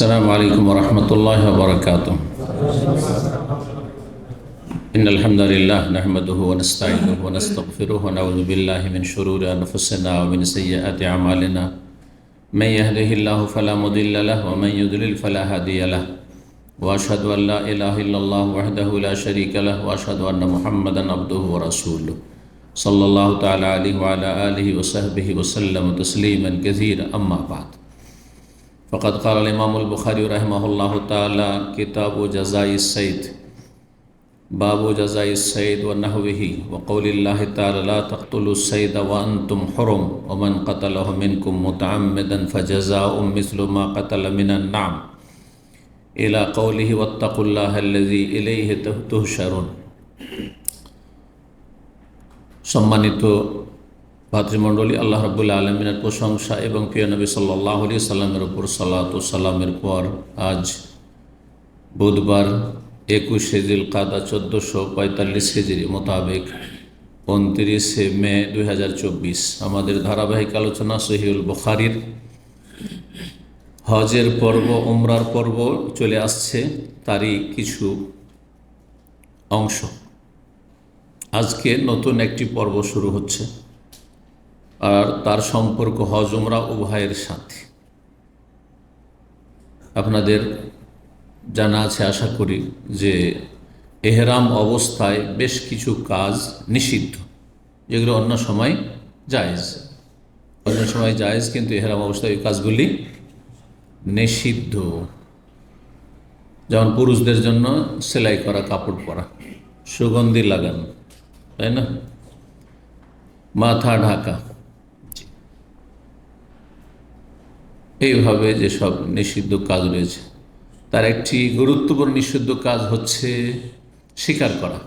السلام عليكم ورحمة الله وبركاته. إن الحمد لله نحمده ونستعينه ونستغفره ونعوذ بالله من شرور أنفسنا ومن سيئات أعمالنا. من يهده الله فلا مضل له ومن يضلل فلا هادي له. وأشهد أن لا إله إلا الله وحده لا شريك له وأشهد أن محمدا عبده ورسوله صلى الله تعالى عليه وعلى آله وصحبه وسلم تسليما كثيرا. أما بعد، فقد قال الإمام البخاري رحمه الله تعالى: كتاب جزاء الصيد، باب جزاء الصيد ونحوه، وقول الله تعالى: لا تقتلوا الصيد وأنتم حرم ومن قتله منكم متعمدا فجزاء مثل ما قتل من النعم، إلى قوله: واتقوا الله الذي إليه تحشرون। সম্মানিত ভাতৃমণ্ডলী, আল্লাহ রাব্বুল আলামিনের প্রশংসা এবং প্রিয় নবী সাল্লাল্লাহু আলাইহি সাল্লামের উপর সালাত ও সালামের পর আজ বুধবার 21শে জিলকাদা 1445 হিজরি মোতাবেক 29শে মে 2024 আমাদের ধারাবাহিক আলোচনা সহিহুল বুখারীর হজের পর্ব, উমরার পর্ব চলে আসছে, তারই কিছু অংশ। আজকে নতুন একটি পর্ব শুরু হচ্ছে, আর তার সম্পর্ক হজ উমরা উভয়ের সাথে। আপনাদের জানা আছে আশা করি যে এহরাম অবস্থায় বেশ কিছু কাজ নিষিদ্ধ, যেগুলো অন্য সময় জায়েজ। অন্য সময় জায়েজ, কিন্তু এহরাম অবস্থায় এই কাজগুলি নিষিদ্ধ। যেমন পুরুষদের জন্য সেলাই করা কাপড় পরা, সুগন্ধি লাগানো, তাই না, মাথা ঢাকা, এইভাবে যেসব নিষিদ্ধ কাজ রয়েছে, তার একটি গুরুত্বপূর্ণ নিষিদ্ধ কাজ হচ্ছে শিকার করা।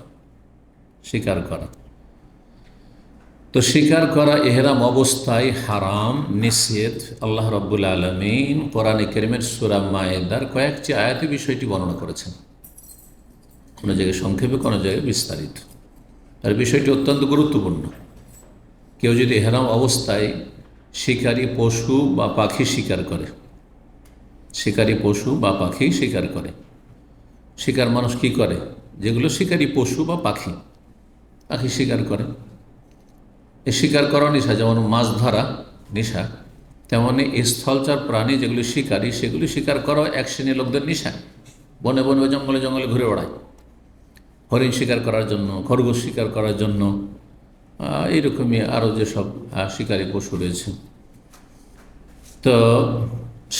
শিকার করা তো শিকার করা এহরাম অবস্থায় হারাম, নিষেধ। আল্লাহ রাব্বুল আলামিন কোরআনে কারীমের সূরা মায়েদার কয়েকটি আয়াতে বিষয়টি বর্ণনা করেছেন, কোনো জায়গায় সংক্ষেপে, কোনো জায়গায় বিস্তারিত। আর বিষয়টি অত্যন্ত গুরুত্বপূর্ণ। কেউ যদি এহরাম অবস্থায় শিকারী পশু বা পাখি শিকার করে, শিকারী পশু বা পাখি শিকার করে, শিকার মানুষ কি করে? যেগুলো শিকারী পশু বা পাখি শিকার করে, এই শিকার করা নেশা। যেমন মাছ ধরা নেশা, তেমনি স্থলচার প্রাণী যেগুলি শিকারী, সেগুলি শিকার করাও এক শ্রেণীর লোকদের নেশা। বনে বনে, জঙ্গলে জঙ্গলে ঘুরে বেড়ায় হরিণ শিকার করার জন্য, খরগোশ শিকার করার জন্য, এইরকমই আরও যেসব শিকারী পশু রয়েছে। তো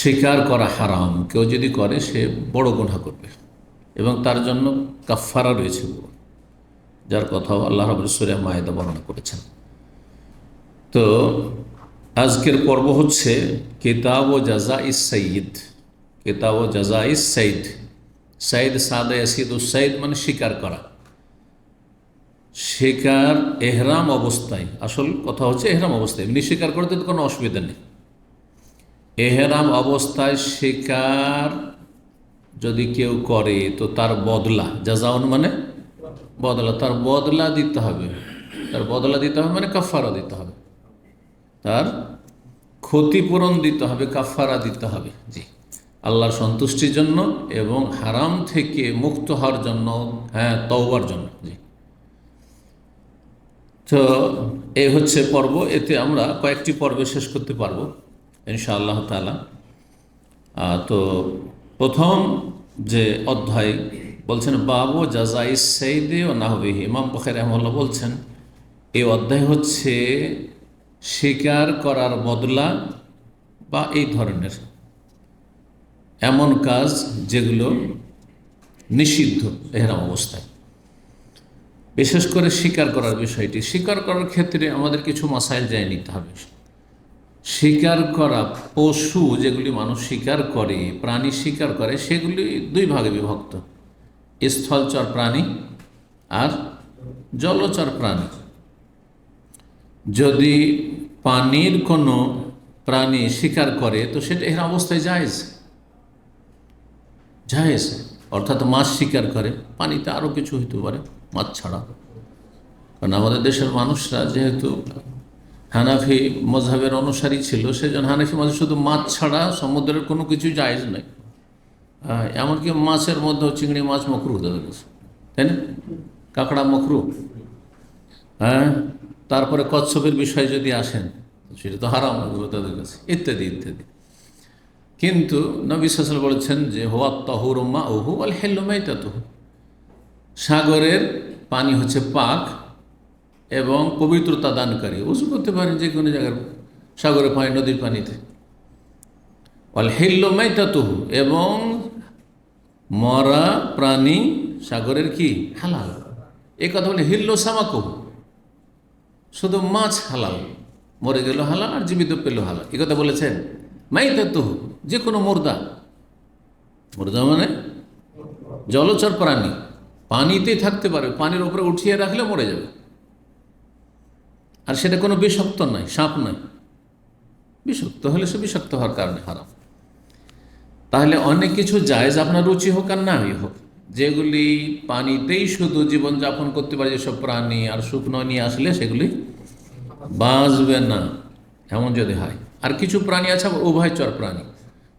শিকার করা হারাম। কেউ যদি করে সে বড় গুনাহ করবে, এবং তার জন্য কাফফারা রয়েছে, যার কথাও আল্লাহ রাব্বুল সূরা মায়েদা বর্ণনা করেছেন। তো আজকের পর্ব হচ্ছে কিতাব ও জাযাইস সাইয়্যিদ। কিতাব ও জাযাইস সাইয়্যিদ, সাইদ সাদা ইয়াসিদুস সাইদ মানে শিকার করা। শিকার এহরাম অবস্থায়, আসল কথা হচ্ছে এহরাম অবস্থায়, এমনি শিকার করতে তো কোনো অসুবিধা নেই। এহরাম অবস্থায় শিকার যদি কেউ করে তো তার বদলা, জাযাউন মানে বদলা, তার বদলা দিতে হবে। তার বদলা দিতে হবে মানে কাফফারা দিতে হবে, তার ক্ষতিপূরণ দিতে হবে, কাফফারা দিতে হবে। জি, আল্লাহর সন্তুষ্টির জন্য এবং হারাম থেকে মুক্ত হওয়ার জন্য, তওবার জন্য। জি, তো এই হচ্ছে পর্ব। এতে আমরা কয়েকটি পর্বে শেষ করতে পারবো ইনশাআল্লাহ তাআলা। তো প্রথম যে অধ্যায় বলছেন বাবু জাযাইস সাইদি ও নাহবিহি, ইমাম বুখারী রাহিমাহুল্লাহ বলছেন এই অধ্যায় হচ্ছে শিকার করার বদলা বা এই ধরনের এমন কাজ যেগুলো নিষিদ্ধ এহরাম অবস্থায়। বিশেষ করে শিকার করার বিষয়টি, শিকার করার ক্ষেত্রে আমাদের কিছু মাসাইল জেনে নিতে হবে। শিকার করা পশু যেগুলি মানুষ শিকার করে, প্রাণী শিকার করে, সেগুলি দুই ভাগে বিভক্ত: স্থলচর প্রাণী আর জলচর প্রাণী। যদি পানির কোনো প্রাণী শিকার করে তো সেটা এহরাম অবস্থায় জায়েজ, জায়েজ। অর্থাৎ মাছ শিকার করে, পানিতে আরও কিছু হইতে পারে মাছ ছাড়া। কারণ আমাদের দেশের মানুষরা যেহেতু হানাফি মযহাবের অনুসারী ছিল, সেজন্য হানাফি মযহাব শুধু মাছ ছাড়া সমুদ্রের কোনো কিছু জায়েজ নয়। এমনকি মাছের মধ্যেও চিংড়ি মাছ মকরু তাদের কাছে, তাই না? কাঁকড়া মকরু। হ্যাঁ, তারপরে কচ্ছপের বিষয় যদি আসেন সেটা তো হারাম তাদের কাছে, ইত্যাদি ইত্যাদি। কিন্তু নবী সাল্লাল্লাহু আলাইহি ওয়াসাল্লাম বলেছেন যে হুয়া তাহুরু মাউহু ওয়াল হিল্লু মাইতাতুহু, সাগরের পানি হচ্ছে পাক এবং পবিত্রতা দানকারী। উযু করতে পারেন যে কোনো জায়গার সাগরের পানি, নদীর পানিতে। ওয়াল হিল্লু মাইতাতুহু, এবং মরা প্রাণী সাগরের কি হালাল। এই কথা বলে হিল্লু সামাকুহু, শুধু মাছ হালাল, মরে গেল হালাল আর জীবিত পেল হালাল, এই কথা বলেছেন। মাইতাতুহু, যে কোনো মুর্দা, মুর্দা মানে জলচর প্রাণী, পানিতেই থাকতে পারে, পানির উপরে উঠিয়ে রাখলে মরে যাবে, আর সেটা কোনো বিষাক্ত নয়, সাপ নয়। বিষাক্ত হলে সে বিষাক্ত হওয়ার কারণে হারাম। তাহলে অনেক কিছু জায়েজ, আপনার রুচি হোক আর নাই হোক, যেগুলি পানিতেই শুধু জীবনযাপন করতে পারে যেসব প্রাণী, আর শুকনো নিয়ে আসলে সেগুলি বাঁচবে না, এমন যদি হয়। আর কিছু প্রাণী আছে উভয়চর প্রাণী,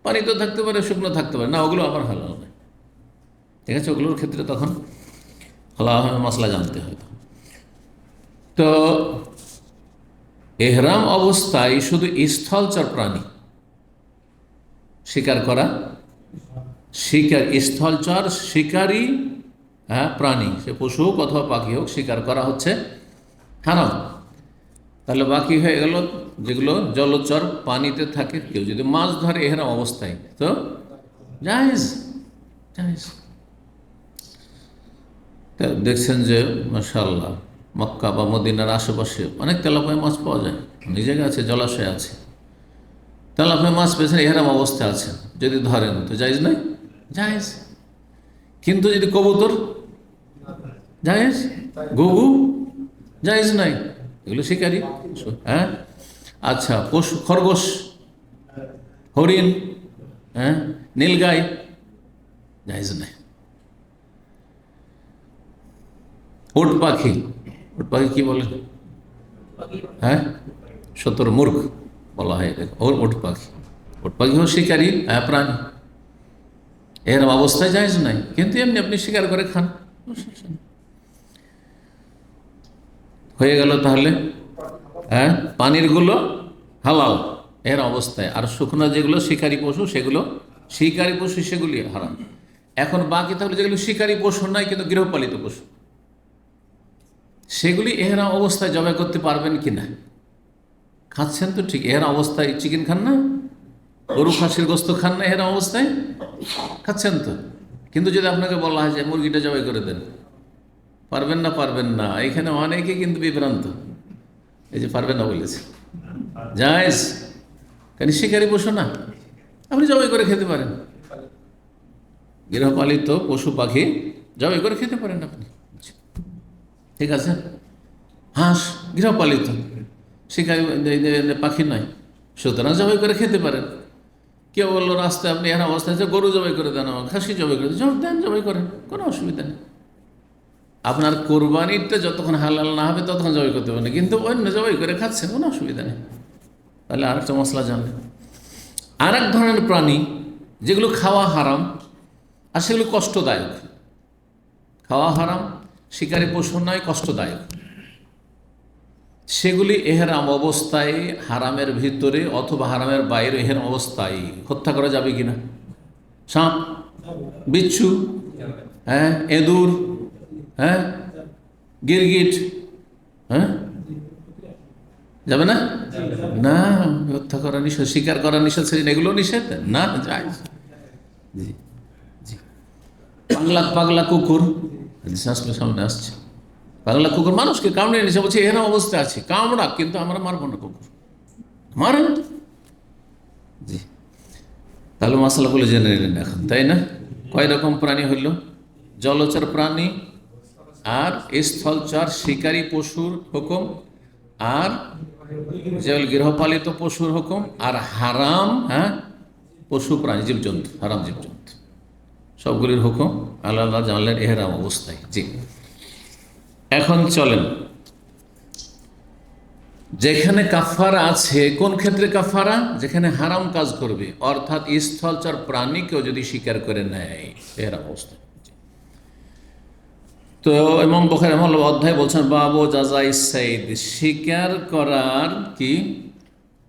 পানিতেও থাকতে পারে শুকনো থাকতে পারে না, ওগুলো আবার হালাল নয়। ঠিক আছে, ওগুলোর ক্ষেত্রে তখন হালাল মশলা জানতে হয়। তো এহরাম অবস্থায় শুধু স্থলচর প্রাণী শিকার করা, স্থলচর শিকারী, প্রাণী, সে পশু হোক অথবা পাখি হোক, শিকার করা হচ্ছে হারাম। তাহলে বাকি হয়ে গেল যেগুলো জলচর পানিতে থাকে। কেউ যদি মাছ ধরে এহরাম অবস্থায়, তো জায়েজ, জায়েজ। দেখছেন যে মাশাআল্লাহ মক্কা বা মদিনার আশেপাশে অনেক তেলাপিয়া মাছ পাওয়া যায়, অনেক জায়গায় আছে, জলাশয় আছে, তেলাপিয়া মাছ পেয়েছেন, এহরাম অবস্থায় আছে, যদি ধরেন তো জায়েজ নয়? জায়েজ। কিন্তু যদি কবুতর, জায়েজ। ঘুঘু, জায়েজ নাই, এগুলো শিকারি। হ্যাঁ, আচ্ছা, পশু, খরগোশ, হরিণ, হ্যাঁ, নীলগাই, জায়েজ নাই। উট পাখি, উট পাখি কি বলে? হ্যাঁ, শতরমুর্গ বলা হয় ওর উট পাখি। উট পাখি হোক শিকারি প্রাণী, এর অবস্থায় জায়েজ নাই। কিন্তু এমনি আপনি শিকার করে খান, হয়ে গেল। তাহলে হ্যাঁ, পানির গুলো হালাল এর অবস্থায়, আর শুকনো যেগুলো শিকারী পশু, সেগুলো শিকারী পশু, সেগুলি হারাম। এখন বাকি তাহলে যেগুলো শিকারী পশু নয় কিন্তু গৃহপালিত পশু, সেগুলি এহরাম অবস্থায় জবাই করতে পারবেন কি না? খাচ্ছেন তো ঠিক, এহরাম অবস্থায় চিকেন খান না, গরু খাসির গোস্ত খান না, এহরাম অবস্থায় খাচ্ছেন তো। কিন্তু যদি আপনাকে বলা হয় যে মুরগিটা জবাই করে দেন, পারবেন না? পারবেন না। এখানে অনেকে কিন্তু বিভ্রান্ত, এই যে পারবেন না বলেছে, জায়েজ, কেন শিকারী পশু না, আপনি জবাই করে খেতে পারেন। গৃহপালিত পশু পাখি জবাই করে খেতে পারেন আপনি, ঠিক আছে। হাঁস গৃহপালিত, শিকারি পাখি নয়, সুতরাং জবাই করে খেতে পারেন। কেউ বললো রাস্তায় আপনি এর অবস্থায় আছে, গরু জবাই করে দেন, খাসি জবাই করে দেন, জবাই করেন, কোনো অসুবিধা নেই। আপনার কোরবানিটা যতক্ষণ হালাল না হবে ততক্ষণ জবাই করতে পারেন, কিন্তু অন্য জবাই করে খাচ্ছেন, কোনো অসুবিধা নেই। তাহলে আরেকটা মশলা জানলেন। আর এক ধরনের প্রাণী যেগুলো খাওয়া হারাম, আর সেগুলো কষ্টদায়ক। খাওয়া হারাম, শিকারী পশু নয়, কষ্টদায়ক। সেগুলি এহরাম অবস্থায়, হারামের ভিতরে অথবা হারামের বাইরে এহরাম অবস্থায় হত্যা করা যাবে কিনা? সাপ, বিচ্ছু, হ্যাঁ, এঁদুর, হ্যাঁ, গিরগিট, হ্যাঁ, যাবে না? না, হত্যা করা নিষেধ, শিকার করা নিষেধ, সেদিন এগুলো নিষেধ না, যায়। জি জি। পাগলা কুকুর সামনে আসছে, পাগলা কুকুর মানুষকে কামড়ে নিছে, বলছে এরকম অবস্থা আছে, কামড়া, কিন্তু আমরা মারবো না, কুকুর মারেন। জি, তাহলে মশলাগুলো জেনে নিলেন এখন, তাই না? কয় রকম প্রাণী হইল? জলচর প্রাণী, আর স্থলচর শিকারী পশুর হুকুম, আর যেগুলো গৃহপালিত পশুর হুকুম, আর হারাম, হ্যাঁ, পশু প্রাণী, জীবজন্তু, হারাম জীবজন্তু, সবগুলির হুকুম আল্লাহ আল্লাহ জানলেন এহরাম অবস্থায়। জি, এখন চলেন যেখানে কাফারা আছে, কোন ক্ষেত্রে কাফারা? যেখানে হারাম কাজ করবে, অর্থাৎ স্থলচর প্রাণীকেও যদি স্বীকার করে নেয় এর অবস্থা। তো ইমাম বুখারী রাহিমাহুল্লাহ অধ্যায় বলছেন বাবু জাযাই সাইদ, স্বীকার করার কি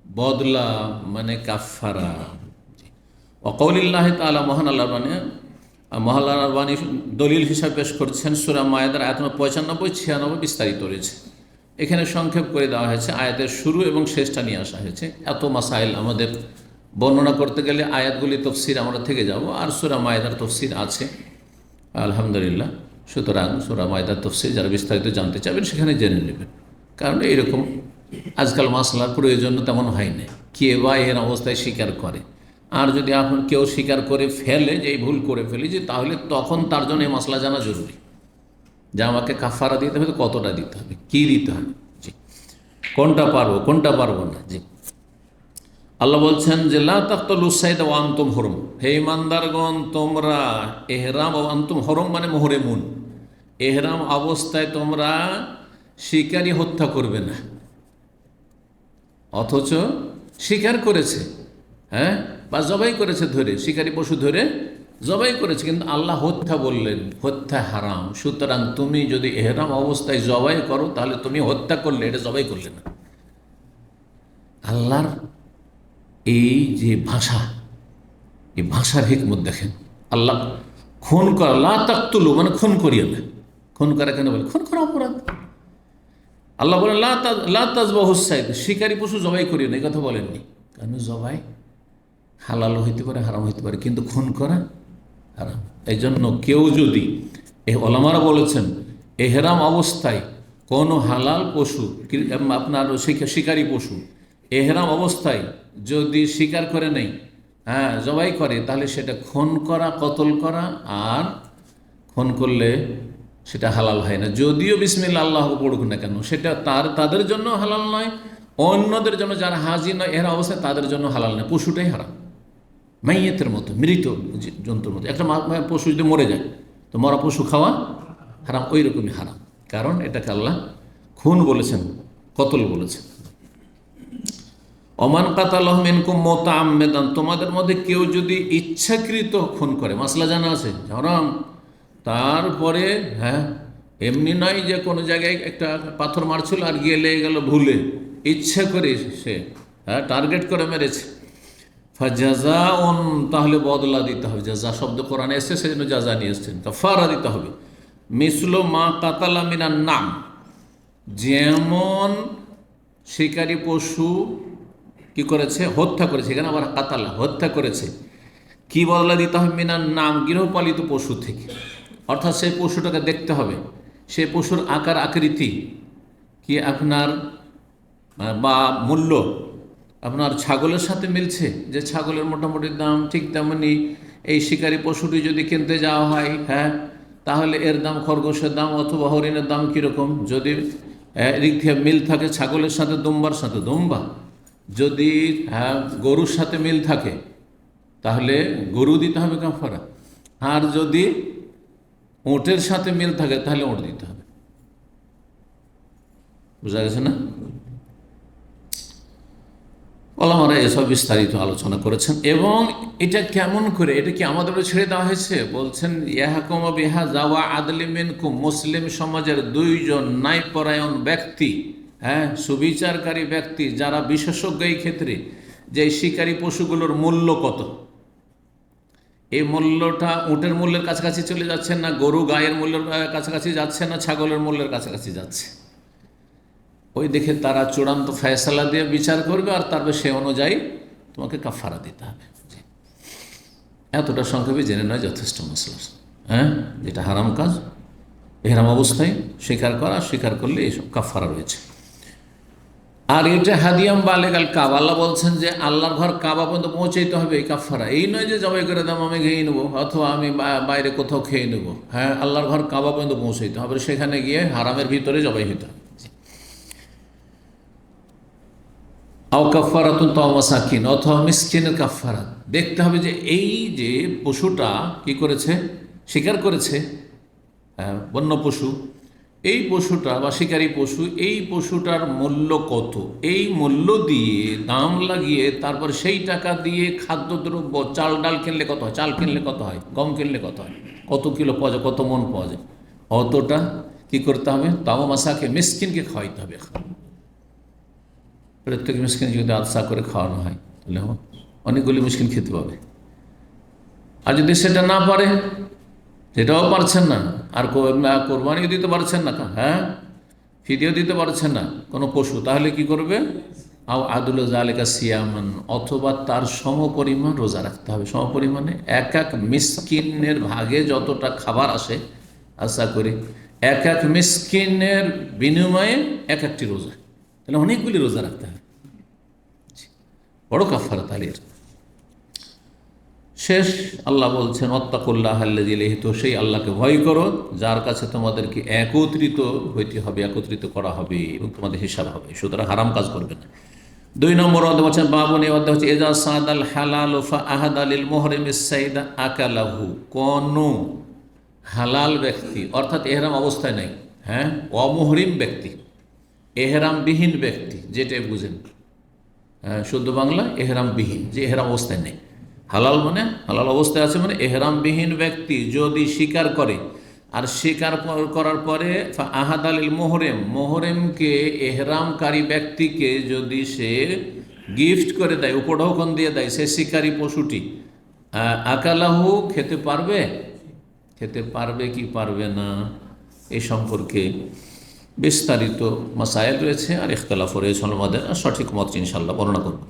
বদলা মানে কাফারা। ওয়াকাউলিল্লাহি তাআলা, মহান আল্লাহর বাণী, মহান আল্লাহর বাণী দলিল হিসাবে পেশ করছেন সূরা মায়েদার আয়াত নম্বর 95, 96 বিস্তারিত রয়েছে। এখানে সংক্ষেপ করে দেওয়া হয়েছে, আয়াতের শুরু এবং শেষটা নিয়ে আসা হয়েছে। এত মাসাইল আমাদের বর্ণনা করতে গেলে আয়াতগুলি তফসির আমরা থেকে যাব, আর সূরা মায়েদার তফসির আছে আলহামদুলিল্লাহ। সুতরাং সূরা মায়েদার তফসির যারা বিস্তারিত জানতে চাইবেন সেখানে জেনে নেবেন, কারণ এইরকম আজকাল মাসলার প্রয়োজন তেমন হয় না। কে বা এর অবস্থায় স্বীকার করে, আর যদি আপনি কেউ স্বীকার করে ফেলে যে এই ভুল করে ফেলেছি, তাহলে তখন তার জন্য এই মশলা জানা জরুরি যে আমাকে কাফারা দিতে হবে, কতটা দিতে হবে, কি দিতে হবে, জি, কোনটা পারবো কোনটা পারবো না। জি, আল্লাহ বলছেন যে লা তাকতুলু সাইদ ওয়া আনতুম হুরুম, হে ইমানদারগণ তোমরা এহরাম ও আনতুম হুরুম মানে মুহরিমুন, এহরাম অবস্থায় তোমরা শিকারী হত্যা করবে না। অথচ শিকার করেছে, হ্যাঁ, বা জবাই করেছে, ধরে শিকারী পশু ধরে জবাই করেছে, কিন্তু আল্লাহ হত্যা বললেন, হত্যা হারাম। সুতরাং তুমি যদি এহরাম অবস্থায় জবাই করো তাহলে তুমি হত্যা করলে, এটা জবাই করলে না। আল্লাহর এই যে ভাষা, এই ভাষার হিকমত দেখেন। আল্লাহ খুন করা, লা তাকতুলু মানে খুন করিও না। খুন করা কেন বলে? খুন করা অপরাধ। আল্লাহ বলেন লা তাযবাহু সাইদ, শিকারী পশু জবাই করিও না, এই কথা বলেননি। কারণ জবাই হালাল হইতে পারে, হারাম হইতে পারে, কিন্তু খুন করা হারাম। এই জন্য কেউ যদি, ওলামারা বলেছেন, এহরাম অবস্থায় কোনো হালাল পশু, আপনার শিকারী পশু এহরাম অবস্থায় যদি শিকার করে নেই, হ্যাঁ, জবাই করে, তাহলে সেটা খুন করা, কতল করা, আর খুন করলে সেটা হালাল হয় না। যদিও বিসমিল্লাহ আল্লাহ পড়ুক না কেন, সেটা তাদের জন্য হালাল নয়, অন্যদের জন্য যারা হাজি নয় এহরাম অবস্থায় তাদের জন্য হালাল নয়। পশুটাই হারাম, মাইয়েতের মতো, মৃত জন্তুর মতো। একটা পশু যদি মরে যায় তো মরা পশু খাওয়া হারাম, ওই রকমই হারাম। কারণ এটাকে আল্লাহ খুন বলেছেন, কতল বলেছেন। ওমান কাতালাহু মিনকুম মুতাআম্মিদান, তোমাদের মধ্যে কেউ যদি ইচ্ছাকৃত খুন করে, মাসলা জানা আছে, হারাম। তারপরে হ্যাঁ, এমনি নয় যে কোনো জায়গায় একটা পাথর মারছিল আর গিয়ে লেগে গেল ভুলে, ইচ্ছা করে সে, হ্যাঁ, টার্গেট করে মেরেছে, ফাজাজাউন, তাহলে বদলা দিতে হবে। জাজা শব্দ কোরআনে এসেছে, সেজন্য জাজা নিয়ে এসেছেন, কাফারা দিতে হবে। মিসলু মা কাতালা মিনান নাম, যেমন শিকারী পশু কি করেছে, হত্যা করেছে, এখানে আবার কাতালা হত্যা করেছে, কি বদলা দিতে হবে? মিনান নাম, গৃহপালিত পশু থেকে। অর্থাৎ সেই পশুটাকে দেখতে হবে, সে পশুর আকার আকৃতি কি আপনার বা মূল্য আপনার ছাগলের সাথে মিলছে, যে ছাগলের মোটামুটি দাম, ঠিক তেমনি এই শিকারী পশুটি যদি কিনতে যাওয়া হয়, হ্যাঁ, তাহলে এর দাম, খরগোশের দাম অথবা হরিণের দাম কীরকম। যদি এদিক থেকে মিল থাকে ছাগলের সাথে, দুম্বার সাথে দুম্বা, যদি হ্যাঁ গরুর সাথে মিল থাকে তাহলে গরু দিতে হবে কাফারা, আর যদি ওটের সাথে মিল থাকে তাহলে ওট দিতে হবে। বুঝা গেছে না? ওলামারা এসব বিস্তারিত আলোচনা করেছেন। এবং এটা কেমন করে, এটা কি আমাদেরও ছেড়ে দেওয়া হয়েছে? বলছেন ইয়াহকুম বিহা যাওয়া আদলি মিনকুম, মুসলিম সমাজের দুইজন ন্যায়পরায়ণ ব্যক্তি, হ্যাঁ, সুবিচারকারী ব্যক্তি, যারা বিশেষজ্ঞ এই ক্ষেত্রে, যে শিকারী পশুগুলোর মূল্য কত, এই মূল্যটা উটের মূল্যের কাছাকাছি চলে যাচ্ছে না, গরু গায়ের মূল্যের কাছাকাছি যাচ্ছে না, ছাগলের মূল্যের কাছাকাছি যাচ্ছে, ওই দেখে তারা চূড়ান্ত ফয়সালা দিয়ে বিচার করবে, আর তারপর সে অনুযায়ী তোমাকে কাফারা দিতে হবে। এতটা সংক্ষেপে জেনে নেয় যথেষ্ট মশলা, হ্যাঁ, যেটা হারাম কাজ এহরাম অবস্থায় স্বীকার করা, স্বীকার করলে এইসব কাফারা রয়েছে। আর এটা হাদিয়াম বালেগাল কাবা, আল্লাহ বলছেন যে আল্লাহর ঘর কাবা পর্যন্ত পৌঁছাইতে হবে এই কাফারা। এই নয় যে জবাই করে দাম আমি খেয়ে নেবো, অথবা আমি বাইরে কোথাও খেয়ে নেবো, হ্যাঁ, আল্লাহর ঘর কাবা পর্যন্ত পৌঁছাইতে হবে, সেখানে গিয়ে হারামের ভিতরে জবাই হইতে হবে। আও কাফারাতুন তাওমাসাকিন, অথবা মিসকিনের কাফারা। দেখতে হবে যে এই যে পশুটা কি করেছে, শিকার করেছে, বন্য পশু, এই পশুটা বা শিকারী পশু, এই পশুটার মূল্য কত, এই মূল্য দিয়ে দাম লাগিয়ে তারপর সেই টাকা দিয়ে খাদ্যদ্রব্য, চাল ডাল কিনলে কত হয়, চাল কিনলে কত হয়, গম কিনলে কত হয়, কত কিলো পাওয়া যায়, কত মন পাওয়া যায়, অতটা কি করতে হবে, তাও মাসাকে মিসকিনকে খাওয়াইতে হবে। প্রত্যেক মিসকিন যদি আদসা করে খাওয়ানো হয় তাহলে অনেকগুলি মিসকিন খেতে পাবে। আর যদি সেটা না পারে, সেটাও পারছেন না, আর কোরবানিও দিতে পারছেন না, হ্যাঁ ফিদিও দিতে পারছেন না কোনো পশু, তাহলে কি করবে, আও আদুল জালেকা সিয়ামান, অথবা তার সমপরিমাণ রোজা রাখতে হবে। সমপরিমাণে এক এক মিসকিনের ভাগে যতটা খাবার আসে আশা করি এক এক মিসকিনের বিনিময়ে এক একটি রোজা, তাহলে অনেকগুলি রোজা রাখতে হবে, বড় কাফারা তাহলে। শেষ আল্লাহ বলছেন ওয়াত্তাকুল্লাহ আল্লাযী ইলাইহি, তো সেই আল্লাহকে ভয় করো যার কাছে তোমাদেরকে একত্রিত হইতে হবে, একত্রিত করা হবে এবং তোমাদের হিসাব হবে, সুতরাং হারাম কাজ করবে না। 2 নম্বর অধ্যায় হচ্ছে বাবুন, এই অধ্যায় হচ্ছে ইজা সাদাল হালাল ফা আহাদা লিল মুহরিমিস সাইদা আকালাহু, কোন হালাল ব্যক্তি অর্থাৎ এহরাম অবস্থায় নাই, হ্যাঁ অমুহরিম ব্যক্তি, এহরামবিহীন ব্যক্তি, যেটাই বুঝেন, শুদ্ধ বাংলা এহরামবিহীন, যে এহরাম অবস্থায় নেই, হালাল মানে হালাল অবস্থায় আছে মানে এহরামবিহীন ব্যক্তি যদি স্বীকার করে, আর স্বীকার করার পরে আহাদ আলিল মোহরেম, মোহরেমকে এহরামকারী ব্যক্তিকে যদি সে গিফট করে দেয়, উপঢৌকন দিয়ে দেয়, সে শিকারী পশুটি আকালাহু খেতে পারবে, খেতে পারবে কি পারবে না এই সম্পর্কে বিস্তারিত মাসায়েল রয়েছে আর ইখতিলাফ রয়েছে আমাদের, সঠিক মত ইনশাআল্লাহ বর্ণনা করব।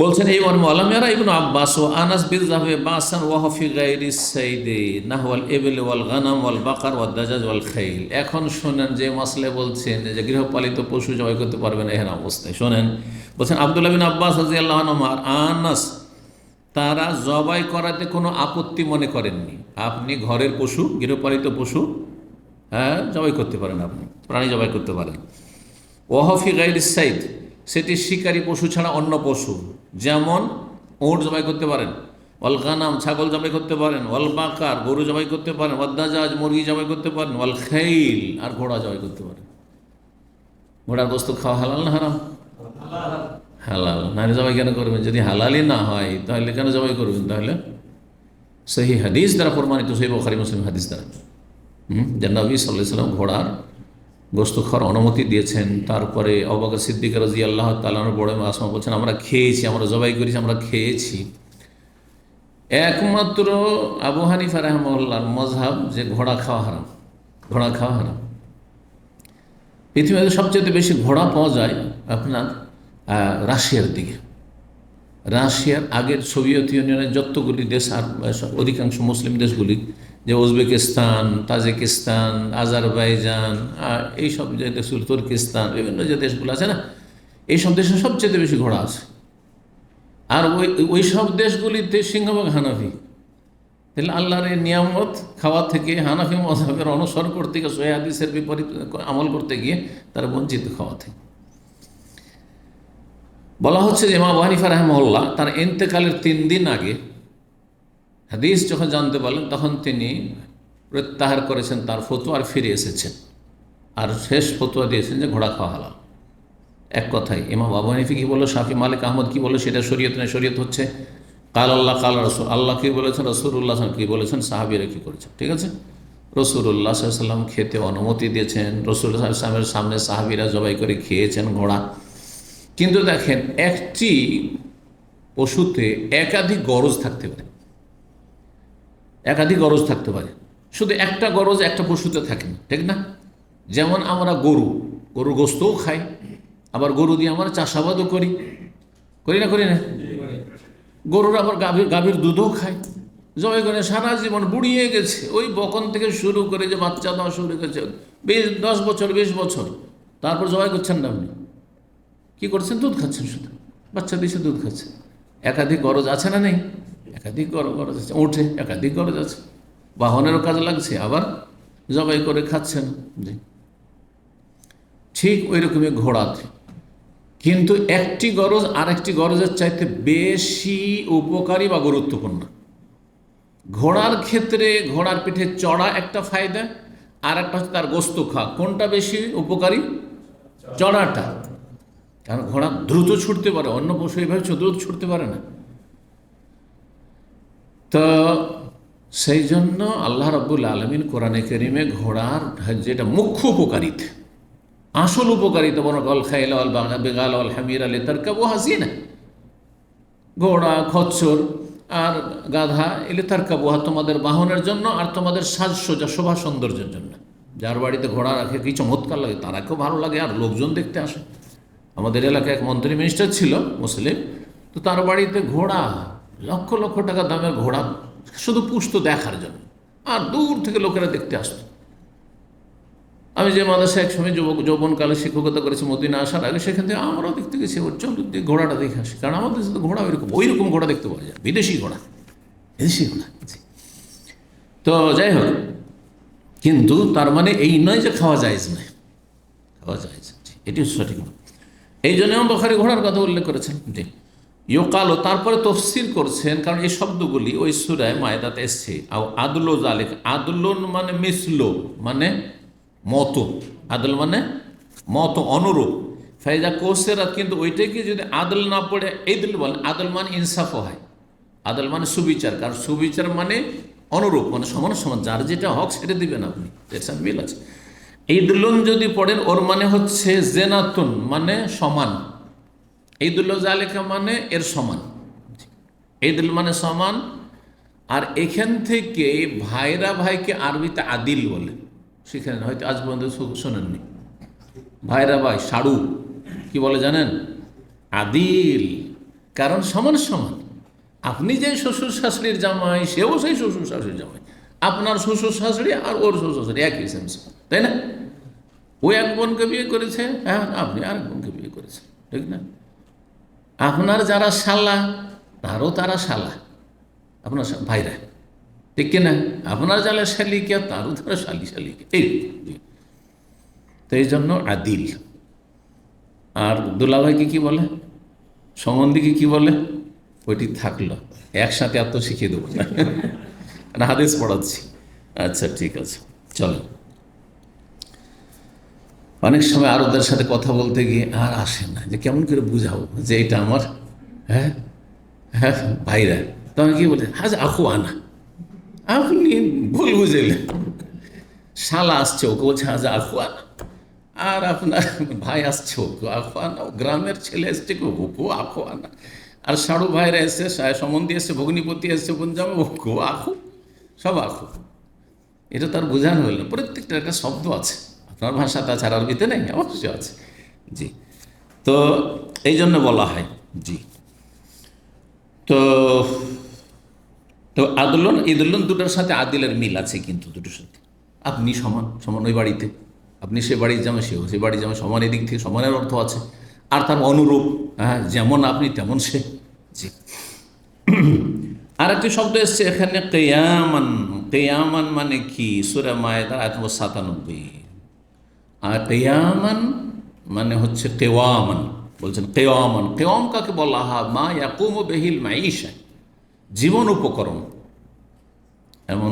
বলছেন এই মর্মে আলামিয়ারা ইবনে আব্বাস ও আনাস বিল যাবে বাসান ওয়া ফি গায়রি সাইদি নাহওয়াল ইবল ওয়াল গানাম ওয়াল বাকার ওয়াদ দাজাজ ওয়াল খাইল। এখন শুনেন যে মাসলে বলছেন যে গৃহপালিত পশু জবাই করতে পারবে না এর অবস্থায়, শুনেন বলছেন আব্দুল্লাহ বিন আব্বাস রাদিয়াল্লাহু আনহু আর আনাস তারা জবাই করাতে কোনো আপত্তি মনে করেননি। আপনি ঘরের পশু, গৃহপালিত পশু, হ্যাঁ জবাই করতে পারেন, আপনি প্রাণী জবাই করতে পারেন। ওয়াহফি গাইরি সাইদ, সেটি শিকারী পশু ছাড়া অন্য পশু, যেমন উট জবাই করতে পারেন, ওয়াল গানাম ছাগল জবাই করতে পারেন, ওয়াল বাকার গরু জবাই করতে পারেন, ওয়াদ দাজাজ মুরগি জবাই করতে পারেন, ওয়াল খাইল আর ঘোড়া জবাই করতে পারেন। ঘোড়ার গোস্ত খাওয়া হালাল না হারাম? হালাল। নারী জবাই কেন করবেন? যদি হালালই না হয় তাহলে কেন জবাই করবেন? তাহলে সহি হাদিস দ্বারা প্রমাণিত, সহি বুখারী মুসলিম হাদিস দ্বারা যে নবী সাল্লাল্লাহু আলাইহি ওয়াসাল্লাম ঘোড়ার গোস্ত খাওয়ার অনুমতি দিয়েছেন। তারপরে আবু বকর সিদ্দিক রাদিয়াল্লাহু তাআলা বড় আসমা বলছেন আমরা খেয়েছি, আমরা জবাই করেছি, আমরা খেয়েছি। একমাত্র আবু হানিফা রাহিমাহুল্লাহর মযহাব যে ঘোড়া খাওয়া হারাম, ঘোড়া খাওয়া হারাম। পৃথিবীতে সবচেয়ে বেশি ঘোড়া পাওয়া যায় আপনার রাশিয়ার দিকে। রাশিয়ার আগের সোভিয়েত ইউনিয়নের যতগুলি দেশ আর অধিকাংশ মুসলিম দেশগুলি, যে উজবেকিস্তান, তাজিকিস্তান, আজারবাইজান, এইসব যে দেশগুলো, তুর্কিস্তান, বিভিন্ন যে দেশগুলো আছে না, এইসব দেশে সবচেয়ে বেশি ঘোড়া আছে। আর ওই সব দেশগুলিতে সিংহভাগ হানাফি। তাহলে আল্লাহর এই নিয়ামত খাওয়া থেকে হানাফি মযহাবের অনুসরণ করতে গিয়ে, সহিহ হাদিসের বিপরীত আমল করতে গিয়ে তারা বঞ্চিত খাওয়া থেকে। বলা হচ্ছে যে ইমাম আবু হানিফা রাহিমাহুল্লাহ তার ইন্তেকালের 3 দিন আগে হাদিস যখন জানতে পারলেন তখন তিনি প্রত্যাহার করেছেন তার ফতোয়া, আর ফিরে এসেছেন, আর শেষ ফতোয়া দিয়েছেন যে ঘোড়া খাওয়া হালাল। এক কথায় ইমাম আবু হানিফা কি বললো, শাফি মালিক আহমদ কি বললো, সেটা শরীয়ত নয়। শরীয়ত হচ্ছে কাল আল্লাহ কাল রসুল, আল্লাহ কী বলেছেন, রাসূলুল্লাহ কী বলেছেন, সাহাবীরা কী করেছেন। ঠিক আছে, রাসূলুল্লাহ সাল্লাল্লাহু আলাইহি ওয়াসাল্লাম খেতে অনুমতি দিয়েছেন, রাসূলুল্লাহ সাল্লাল্লাহু আলাইহি ওয়াসাল্লামের সামনে সাহাবীরা জবাই করে খেয়েছেন ঘোড়া। কিন্তু দেখেন, একটি পশুতে একাধিক গরজ থাকতে পারে, একাধিক গরজ থাকতে পারে, শুধু একটা গরজ একটা পশুতে থাকে না, ঠিক না? যেমন আমরা গরুর গোস্তও খাই, আবার গরু দিয়ে আমরা চাষাবাদও করি, করি না? করি না? গরুর আবার গাভীর দুধও খায়, জবাই করে সারা জীবন বুড়িয়ে গেছে, ওই বকন থেকে শুরু করে যে বাচ্চা দেওয়া শুরু করেছে 10 বছর 20 বছর, তারপর জবাই করছেন না, আপনি কী করছেন? দুধ খাচ্ছেন, শুধু বাচ্চা দিয়েছে দুধ খাচ্ছে। একাধিক গরজ আছে না নেই? একাধিক গরজ আছে। উঠে একাধিক গরজ আছে, বাহনেরও কাজ লাগছে, আবার জবাই করে খাচ্ছেন। জি, ঠিক ওই রকমই ঘোড়াতে। কিন্তু একটি গরজ আরেকটি গরজের চাইতে বেশি উপকারী বা গুরুত্বপূর্ণ। ঘোড়ার ক্ষেত্রে ঘোড়ার পিঠে চড়া একটা ফায়দা, আর একটা হচ্ছে তার গোস্ত খা। কোনটা বেশি উপকারী? চড়াটা। কারণ ঘোড়া দ্রুত ছুটতে পারে, অন্য পশু এইভাবে দ্রুত ছুটতে পারে না। তো সেই জন্য আল্লাহ রাব্বুল আলামিন কোরআনে কারীমে ঘোড়ার যেটা মুখ্য উপকারিতা, আসল উপকারিতা, বরং আল খাইলা আল বিগাল আল হামিরা লিতারকাবুহা জিনা, ঘোড়া, খচ্চর আর গাধা লিতারকাবুহা তোমাদের বাহনের জন্য আর তোমাদের সাজসজ্জা, শোভা সৌন্দর্যের জন্য। যার বাড়িতে ঘোড়া রাখে কি চমৎকার লাগে, তারাকেও ভালো লাগে আর লোকজন দেখতে আসে। আমাদের এলাকায় এক মন্ত্রী মিনিস্টার ছিল মুসলিম, তো তার বাড়িতে ঘোড়া, লক্ষ লক্ষ টাকা দামের ঘোড়া শুধু পুষত দেখার জন্য, আর দূর থেকে লোকেরা দেখতে আসতো। আমি যে মাদ্রাসায় এক সময় যৌবনকালে শিক্ষকতা করেছি মদিনা আসার আগে, সেখান থেকে আমরাও দেখতে গেছি, ওর চল ঘোড়াটা দেখে আসি। কারণ আমাদের সাথে ঘোড়া ওইরকম ঘোড়া দেখতে পাওয়া যায়, বিদেশি ঘোড়া। তো যাই হোক, কিন্তু তার মানে এই নয় যে খাওয়া যায় না, খাওয়া যায়, এটি সঠিক না। এই জন্য বুখারী ঘোড়ার কথা উল্লেখ করেছেন। জি, ইউকালো, তারপরে তফসির করছেন, কারণ এই শব্দগুলি ওই সূরায়ে মায়েদাতে এসছে। আদলো জালিক, আদলুন মানে মিসলো, মানে মতো, আদল মানে মতো, অনুরূপ। ফাইজা কোসেরাত, কিন্তু ওইটাকে যদি আদল না পড়ে ঈদল বলেন, আদল মানে ইনসাফ হয়, আদল মানে সুবিচার। কারণ সুবিচার মানে অনুরূপ, মানে সমান সমান, যার যেটা হক সেটা দিবেন আপনি, এর সাথে মিল আছে। ঈদুল্লুন যদি পড়েন, ওর মানে হচ্ছে জেনাতুন, মানে সমান। ঈদুল্ল জালেকা মানে এর সমান, ঈদুল মানে সমান। আর এখান থেকে ভাইরা ভাইকে আরবিতে আদিল বলে, সেখানে হয়তো আজ পর্যন্ত শোনেননি। ভাইরা ভাই, সাড়ু কি বলে জানেন? আদিল। কারণ সমান সমান, আপনি যে শ্বশুর শাশুড়ির জামাই, সেও সেই শ্বশুর শাশুড়ির জামাই, আপনার শ্বশুর শাশুড়ি আর ওর শ্বশুর শাশুড়ি একই সেম, তাই না? ও এক বোনকে বিয়ে করেছে, হ্যাঁ, আপনি আরেক বোনকে বিয়ে করেছেন, ঠিক না? আপনার যারা শালা, তারা শালা, আপনার ভাইরা, ঠিক কিনা? আপনার যারা শালিকা, তারও তারা শালিকা, এই। তো এই জন্য আদিল। আর দুলাভাইকে কি বলে, সম্বন্ধীকে কি বলে, ওইটি থাকলো, একসাথে এত শিখিয়ে দেবো না, হাদিস পড়াচ্ছি। আচ্ছা, ঠিক আছে, চলো। অনেক সময় আরবদের সাথে কথা বলতে গিয়ে আর আসে না, যে কেমন করে বুঝাবো যে এটা আমার, হ্যাঁ হ্যাঁ ভাইরা। তখন কি বলে, হাজ আখু আনা, আপনি ভুল বুঝেলেন। শালা আসছে, ওকে বলছে হাজ আখু আনা, আর আপনার ভাই আসছে, ওকে আখু আনা, গ্রামের ছেলে এসছে, ওকে আখু আনা। আর সাড়ু ভাইরা এসছে, সম্বন্ধী এসছে, ভগ্নিপতি এসছে, বোনজামা, ওকে আখু, সব আখু। এটা তার বোঝানো হইল, প্রত্যেকটা একটা শব্দ আছে, আপনার ভাষা তাছাড়া আরবিতে নেই, অবশ্যই আছে। জি, তো এই জন্য বলা হয়। জি, তো তো আদলন ঈদুল্লন দুটোর সাথে আদিলের মিল আছে, কিন্তু দুটোর সাথে আপনি সমান সমান, ওই বাড়িতে আপনি সে বাড়ির জামা, সেও সে বাড়ির জামা, সমান, এদিক থেকে সমানের অর্থ আছে। আর তার অনুরূপ, হ্যাঁ, যেমন আপনি তেমন সে। জি, আর একটি শব্দ এসছে এখানে, কেয়ামান। কেয়ামান মানে কি? সূরা মায়েদার আয়াত নম্বর 97। আর কেয়ামান মানে হচ্ছে কেওয়ামান, বলছেন কেওয়ামান। কেওয়াম কাকে বলা হয়? মা ইয়াকুমু বিহিল মাঈশা, জীবন উপকরণ। এমন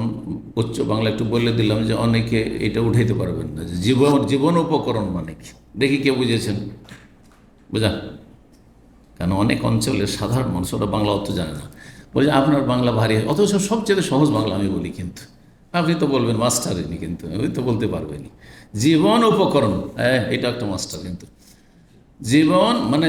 উচ্চ বাংলা একটু বলে দিলাম যে অনেকে এটা উঠাইতে পারবেন না, যে জীবন উপকরণ মানে কি। দেখি কে বুঝেছেন, বুঝা? কারণ অনেক অঞ্চলের সাধারণ মানুষ ওরা বাংলা অত জানে না, বলছে আপনার বাংলা ভারী, অথচ সবচেয়ে সহজ বাংলা আমি বলি। কিন্তু আপনি তো বলবেন মাস্টারেনি, কিন্তু ওই তো বলতে পারবেনি। জীবন উপকরণ, হ্যাঁ, এটা একটা মাস্টার। কিন্তু জীবন মানে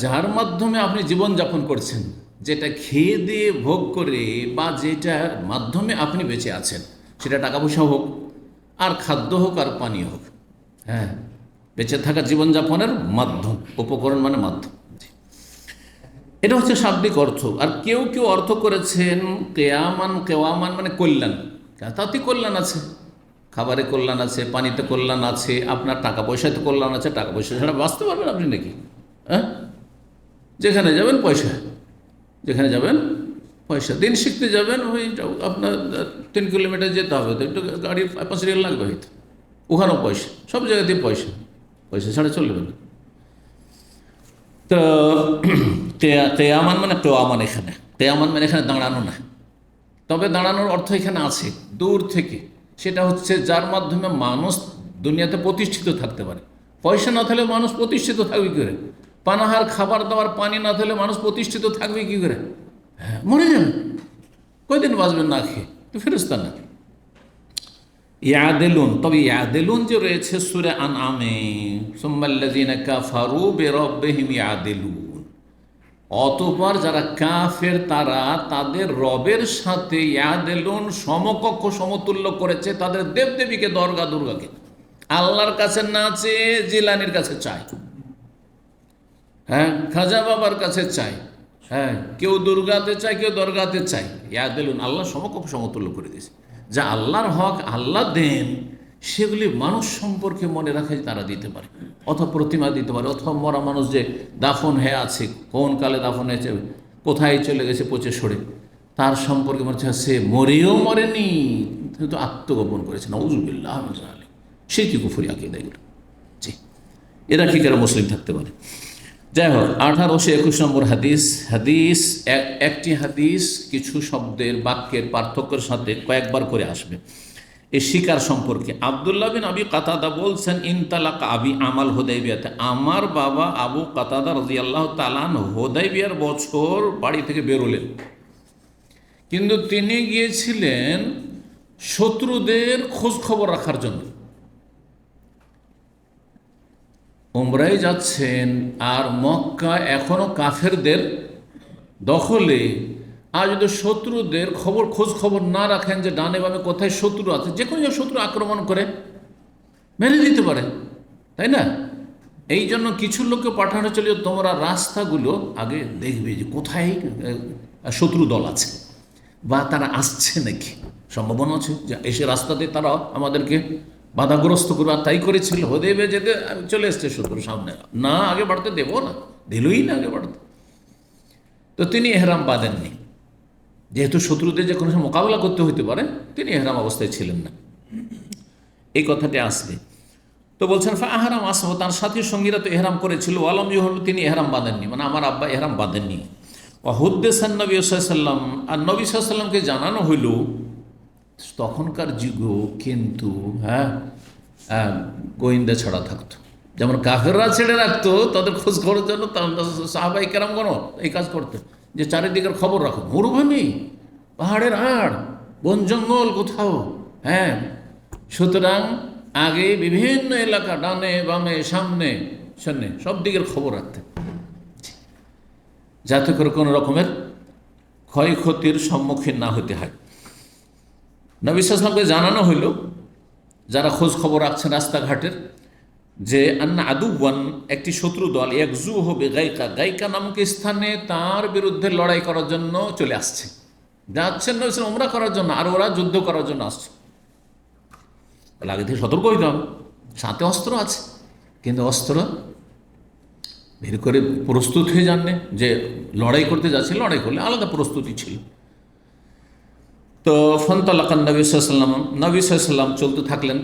যার মাধ্যমে আপনি জীবন যাপন করছেন, যেটা খেয়ে দিয়ে ভোগ করে, বা যেটার মাধ্যমে আপনি বেঁচে আছেন, সেটা টাকা পয়সা হোক, আর খাদ্য হোক, আর পানীয় হোক, হ্যাঁ, বেঁচে থাকা জীবনযাপনের মাধ্যম। উপকরণ মানে মাধ্যম। এটা হচ্ছে শাব্দিক অর্থ। আর কেউ কেউ অর্থ করেছেন কেয়ামান, কেওয়ামান মানে কল্যাণ। তাতে কল্যাণ আছে, খাবারে কল্যাণ আছে, পানিতে কল্যাণ আছে, আপনার টাকা পয়সাতে কল্যাণ আছে। টাকা পয়সা ছাড়া বাঁচতে পারবেন আপনি নাকি? হ্যাঁ, যেখানে যাবেন পয়সা, যেখানে যাবেন পয়সা। দিন শিখতে যাবেন, ওই আপনার 3 কিলোমিটার যেতে হবে, তো একটু গাড়ি 5 রিয়াল লাগবে হয়তো, ওখানেও পয়সা। সব জায়গাতেই পয়সা, পয়সা ছাড়া চলবে না। তো কেয়ামান মানে কেওয়ামান, এখানে কেয়ামান মানে এখানে দাঁড়ানো না, তবে দাঁড়ানোর অর্থ এখানে আছে, দূর থেকে সেটা হচ্ছে যার মাধ্যমে মানুষ দুনিয়াতে প্রতিষ্ঠিত থাকতে পারে। পয়সা না থাকলে মানুষ প্রতিষ্ঠিত থাকবে কী করে? পানাহার, খাবার দাবার, পানি না থাকলে মানুষ প্রতিষ্ঠিত থাকবে কী করে? হ্যাঁ, মরে যাবে। কয়দিন বাঁচবেন না খেয়ে? তো ফেরেশতা না। ইয়াদেলুন, তবে ইয়াদেলুন যে রয়েছে সূরা আনআমে, সুম্মাল্লাযীনা কাফারু বিরাব্বিহিম ইয়াদেলুন, অতঃপর যারা কাফের তারা তাদের রবের সাথে ইয়াদেলুন, সমকক্ষ সমতুল্য করেছে তাদের দেবদেবীকে, দরগা দুর্গাকে। আল্লাহর কাছে না চেয়ে জিলানির কাছে চায়, হ্যাঁ, খাজা বাবার কাছে চায়, হ্যাঁ, কেউ দুর্গাতে চায়, কেউ দরগাতে চায়। ইয়াদেলুন, আল্লাহ সমকক্ষ সমতুল্য করে দিয়েছে। যা আল্লাহর হক আল্লাহ দেন সেগুলি মানুষ সম্পর্কে মনে রাখে তারা দিতে পারে, অথবা প্রতিমা দিতে পারে, অথবা মরা মানুষ যে দাফন হয়ে আছে, কোন কালে দাফন হয়েছে, কোথায় চলে গেছে পচে সরে, তার সম্পর্কে মনে হচ্ছে সে মরেও মরেনি, কিন্তু আত্মগোপন করেছে। নাউযুবিল্লাহ মিন যালিক। সেই কি কুফরি আকীদা এগুলো? জি, এরা কি করে মুসলিম থাকতে পারে? যাই হোক, 1821 নম্বর হাদিস। একটি হাদিস কিছু শব্দের, বাক্যের পার্থক্যের সাথে কয়েকবার করে আসবে। এই শিকার সম্পর্কে আব্দুল্লাহ বিন আবি কাতাদা বলছেন, ইনতালাক আবি আমাল হুদাইবিয়াতে, আমার বাবা আবু কাতাদা রাদিয়াল্লাহু তাআলা আনহু হুদাইবিয়ার বছর বাড়ি থেকে বেরোলেন, কিন্তু তিনি গিয়েছিলেন শত্রুদের খোঁজ খবর রাখার জন্য। উমরায় যাচ্ছেন, আর মক্কা এখনও কাফেরদের দখলে। আর যদি শত্রুদের খোঁজ খবর না রাখেন যে ডানে বামে কোথায় শত্রু আছে, যে কোনো শত্রু আক্রমণ করে মেরে দিতে পারে, তাই না? এই জন্য কিছু লোককে পাঠানো ছিল, তোমরা রাস্তাগুলো আগে দেখবে যে কোথায় শত্রু দল আছে বা তারা আসছে নাকি, সম্ভাবনা আছে যে এসে রাস্তাতে তারা আমাদেরকে বাধাগ্রস্ত করবে। আর তাই করেছিল, হুদাইবিয়া যেতে চলে এসছে শত্রু সামনে, না আগে বাড়তে দেবো না, দিলই না আগে বাড়তে। তো তিনি এহরাম বাঁধেননি, যেহেতু শত্রুদের যে কোনো সময় মোকাবেলা করতে হতে পারে, তিনি এহরাম অবস্থায় ছিলেন না। এই কথাটি আসবে। তো বলছেন ফাহরাম আসহ, তার সাথী সঙ্গীরা তো এহরাম করেছিল, আলম হল তিনি এহরাম বাঁধেননি, মানে আমার আব্বা এহরাম বাঁধেননি। ওয়াহুদ্দেসান নবী সাল্লাম, আর নবী সাল্লামকে জানানো হইল, তখনকার যুগ কিন্তু গোয়েন্দা ছাড়া থাকতো, যেমন কাফেররা ছেড়ে রাখতো তাদের খোঁজ খবরের জন্য, সাহাবাই কেরামগণ এই কাজ করতো, যে চারিদিকের খবর রাখো, মরুভূমি, পাহাড়ের আড়, বন জঙ্গল কোথাও, হ্যাঁ। সুতরাং আগে বিভিন্ন এলাকা, ডানে বামে সামনে সামনে সব দিকের খবর রাখতেন, যাতে করে কোনো রকমের ক্ষয়ক্ষতির সম্মুখীন না হতে হয়। নবী সাল্লাল্লাহু আলাইহি ওয়াসাল্লামকে জানানো হইল, যারা খোঁজ খবর রাখছেন রাস্তাঘাটের, যে আন্না আদুওয়ান, একটি শত্রু দল, একজু হবে গায়িকা, গায়িকা নামক স্থানে তার বিরুদ্ধে লড়াই করার জন্য চলে আসছে। যাচ্ছেন নবী সাল্লাল্লাহু উমরা করার জন্য, আর ওরা যুদ্ধ করার জন্য আসছে। আগে থেকে সতর্ক হইতে হবে, সাথে অস্ত্র আছে, কিন্তু অস্ত্র বের করে প্রস্তুত হয়ে যাননি, যে লড়াই করতে যাচ্ছে, লড়াই করলে আলাদা প্রস্তুতি ছিল। তো ফন্তলাকান নবী সাল্লাল্লাহু আলাইহি ওয়াসাল্লাম, নবী সাল্লাল্লাহু আলাইহি ওয়াসাল্লাম চলতে থাকলেন।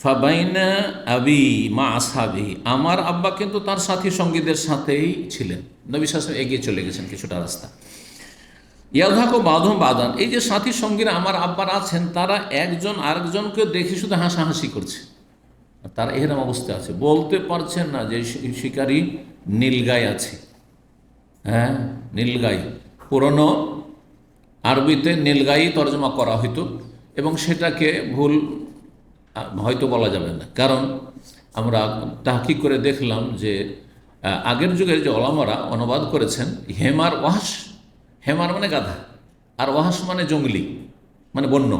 ফাবাইনা আবি মা আসহাবি, আমার আব্বা কিন্তু তার সাথী সঙ্গীদের সাথেই ছিলেন। নবী সাল্লাল্লাহু আলাইহি ওয়াসাল্লাম এগিয়ে চলে গেছেন কিছুটা রাস্তা। ইয়াযহাকু বাদহুম বাদান, এই যে সাথী সঙ্গীরা আমার আব্বার আছেন, তারা একজন আরেকজনকে দেখে শুধু হাসাহাসি করছে, তারা এরকম অবস্থায় আছে, বলতে পারছেন না যে শিকারী নীলগাই আছে। হ্যাঁ, নীলগাই, পুরনো আরবিতে নীলগাই তর্জমা করা হইতো, এবং সেটাকে ভুল হয়তো বলা যাবে না, কারণ আমরা তাহকিক করে দেখলাম যে আগের যুগের যে ওলামারা অনুবাদ করেছেন, হেমার ওয়াহাস, হেমার মানে গাধা, আর ওয়াহাস মানে জঙ্গলি, মানে বন্য,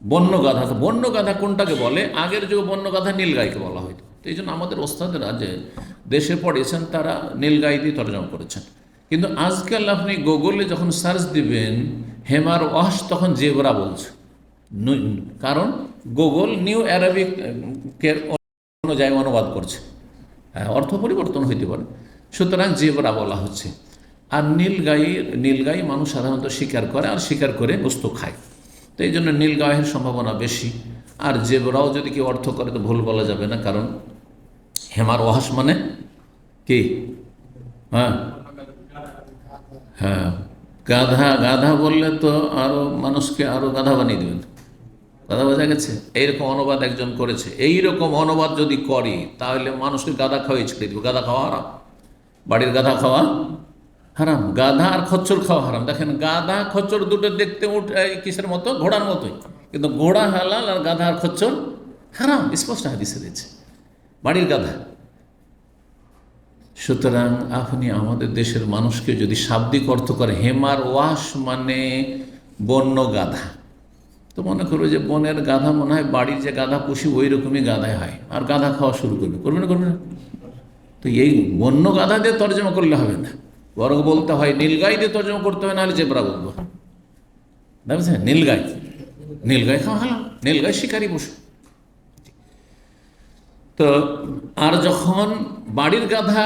বন্য গাধা। তো বন্য গাধা কোনটাকে বলে? আগের যুগে বন্য গাধা নীলগাইকে বলা হয়তো। তো এই জন্য আমাদের ওস্তাদেরা যে দেশে পড়েছেন তারা নীলগাই দিয়ে তর্জমা করেছেন, কিন্তু আজকাল আপনি গুগলে যখন সার্চ দিবেন হেমার ওয়াহাস, তখন জেব্রা বলছে, কারণ গুগল নিউ অ্যারাবিকের অনুযায়ী অনুবাদ করছে, অর্থ পরিবর্তন হইতে পারে, সুতরাং জেব্রা বলা হচ্ছে। আর নীলগাই মানুষ সাধারণত শিকার করে, আর শিকার করে বস্তু খায়, তো এই জন্য নীলগাইয়ের সম্ভাবনা বেশি। আর জেব্রাও যদি কেউ অর্থ করে তো ভুল বলা যাবে না, কারণ হেমার ওয়াহাস মানে কি? হ্যাঁ হ্যাঁ, গাধা, গাধা বললে তো আরো মানুষকে আরো গাধা বানিয়ে দেবেন, কথা বোঝা গেছে? এইরকম অনুবাদ একজন করেছে। এইরকম অনুবাদ যদি করি তাহলে মানুষকে গাধা খাওয়াই ছেড়ে দিব। গাধা খাওয়া হারাম, বাড়ির গাধা খাওয়া হারাম, গাধা আর খচ্চর খাওয়া হারাম। দেখেন, গাধা খচ্চর দুটো দেখতে কিসের মতো? ঘোড়ার মতোই, কিন্তু ঘোড়া হালাল আর গাধা আর খচ্চর হারাম, স্পষ্ট হাদিসে রয়েছে। বাড়ির গাধা। সুতরাং আপনি আমাদের দেশের মানুষকে যদি শাব্দিক অর্থ করে, হেমার ওয়াস মানে বন্য গাধা, তো মনে করবে যে বনের গাধা মনে হয় বাড়ির যে গাধা পুষি ওই রকমই গাধাই হয়, আর গাধা খাওয়া শুরু করবে না? তো এই বন্য গাধা দিয়ে তর্জমা করলে হবে না, বরং বলতে হয় নীলগাই দিয়ে তর্জমা করতে হয়, নাহলে জেব্রা বলবো। বুঝছেন? নীলগাই খাওয়া হালাল, নীলগাই শিকারী পশু। তো আর যখন বাড়ির গাধা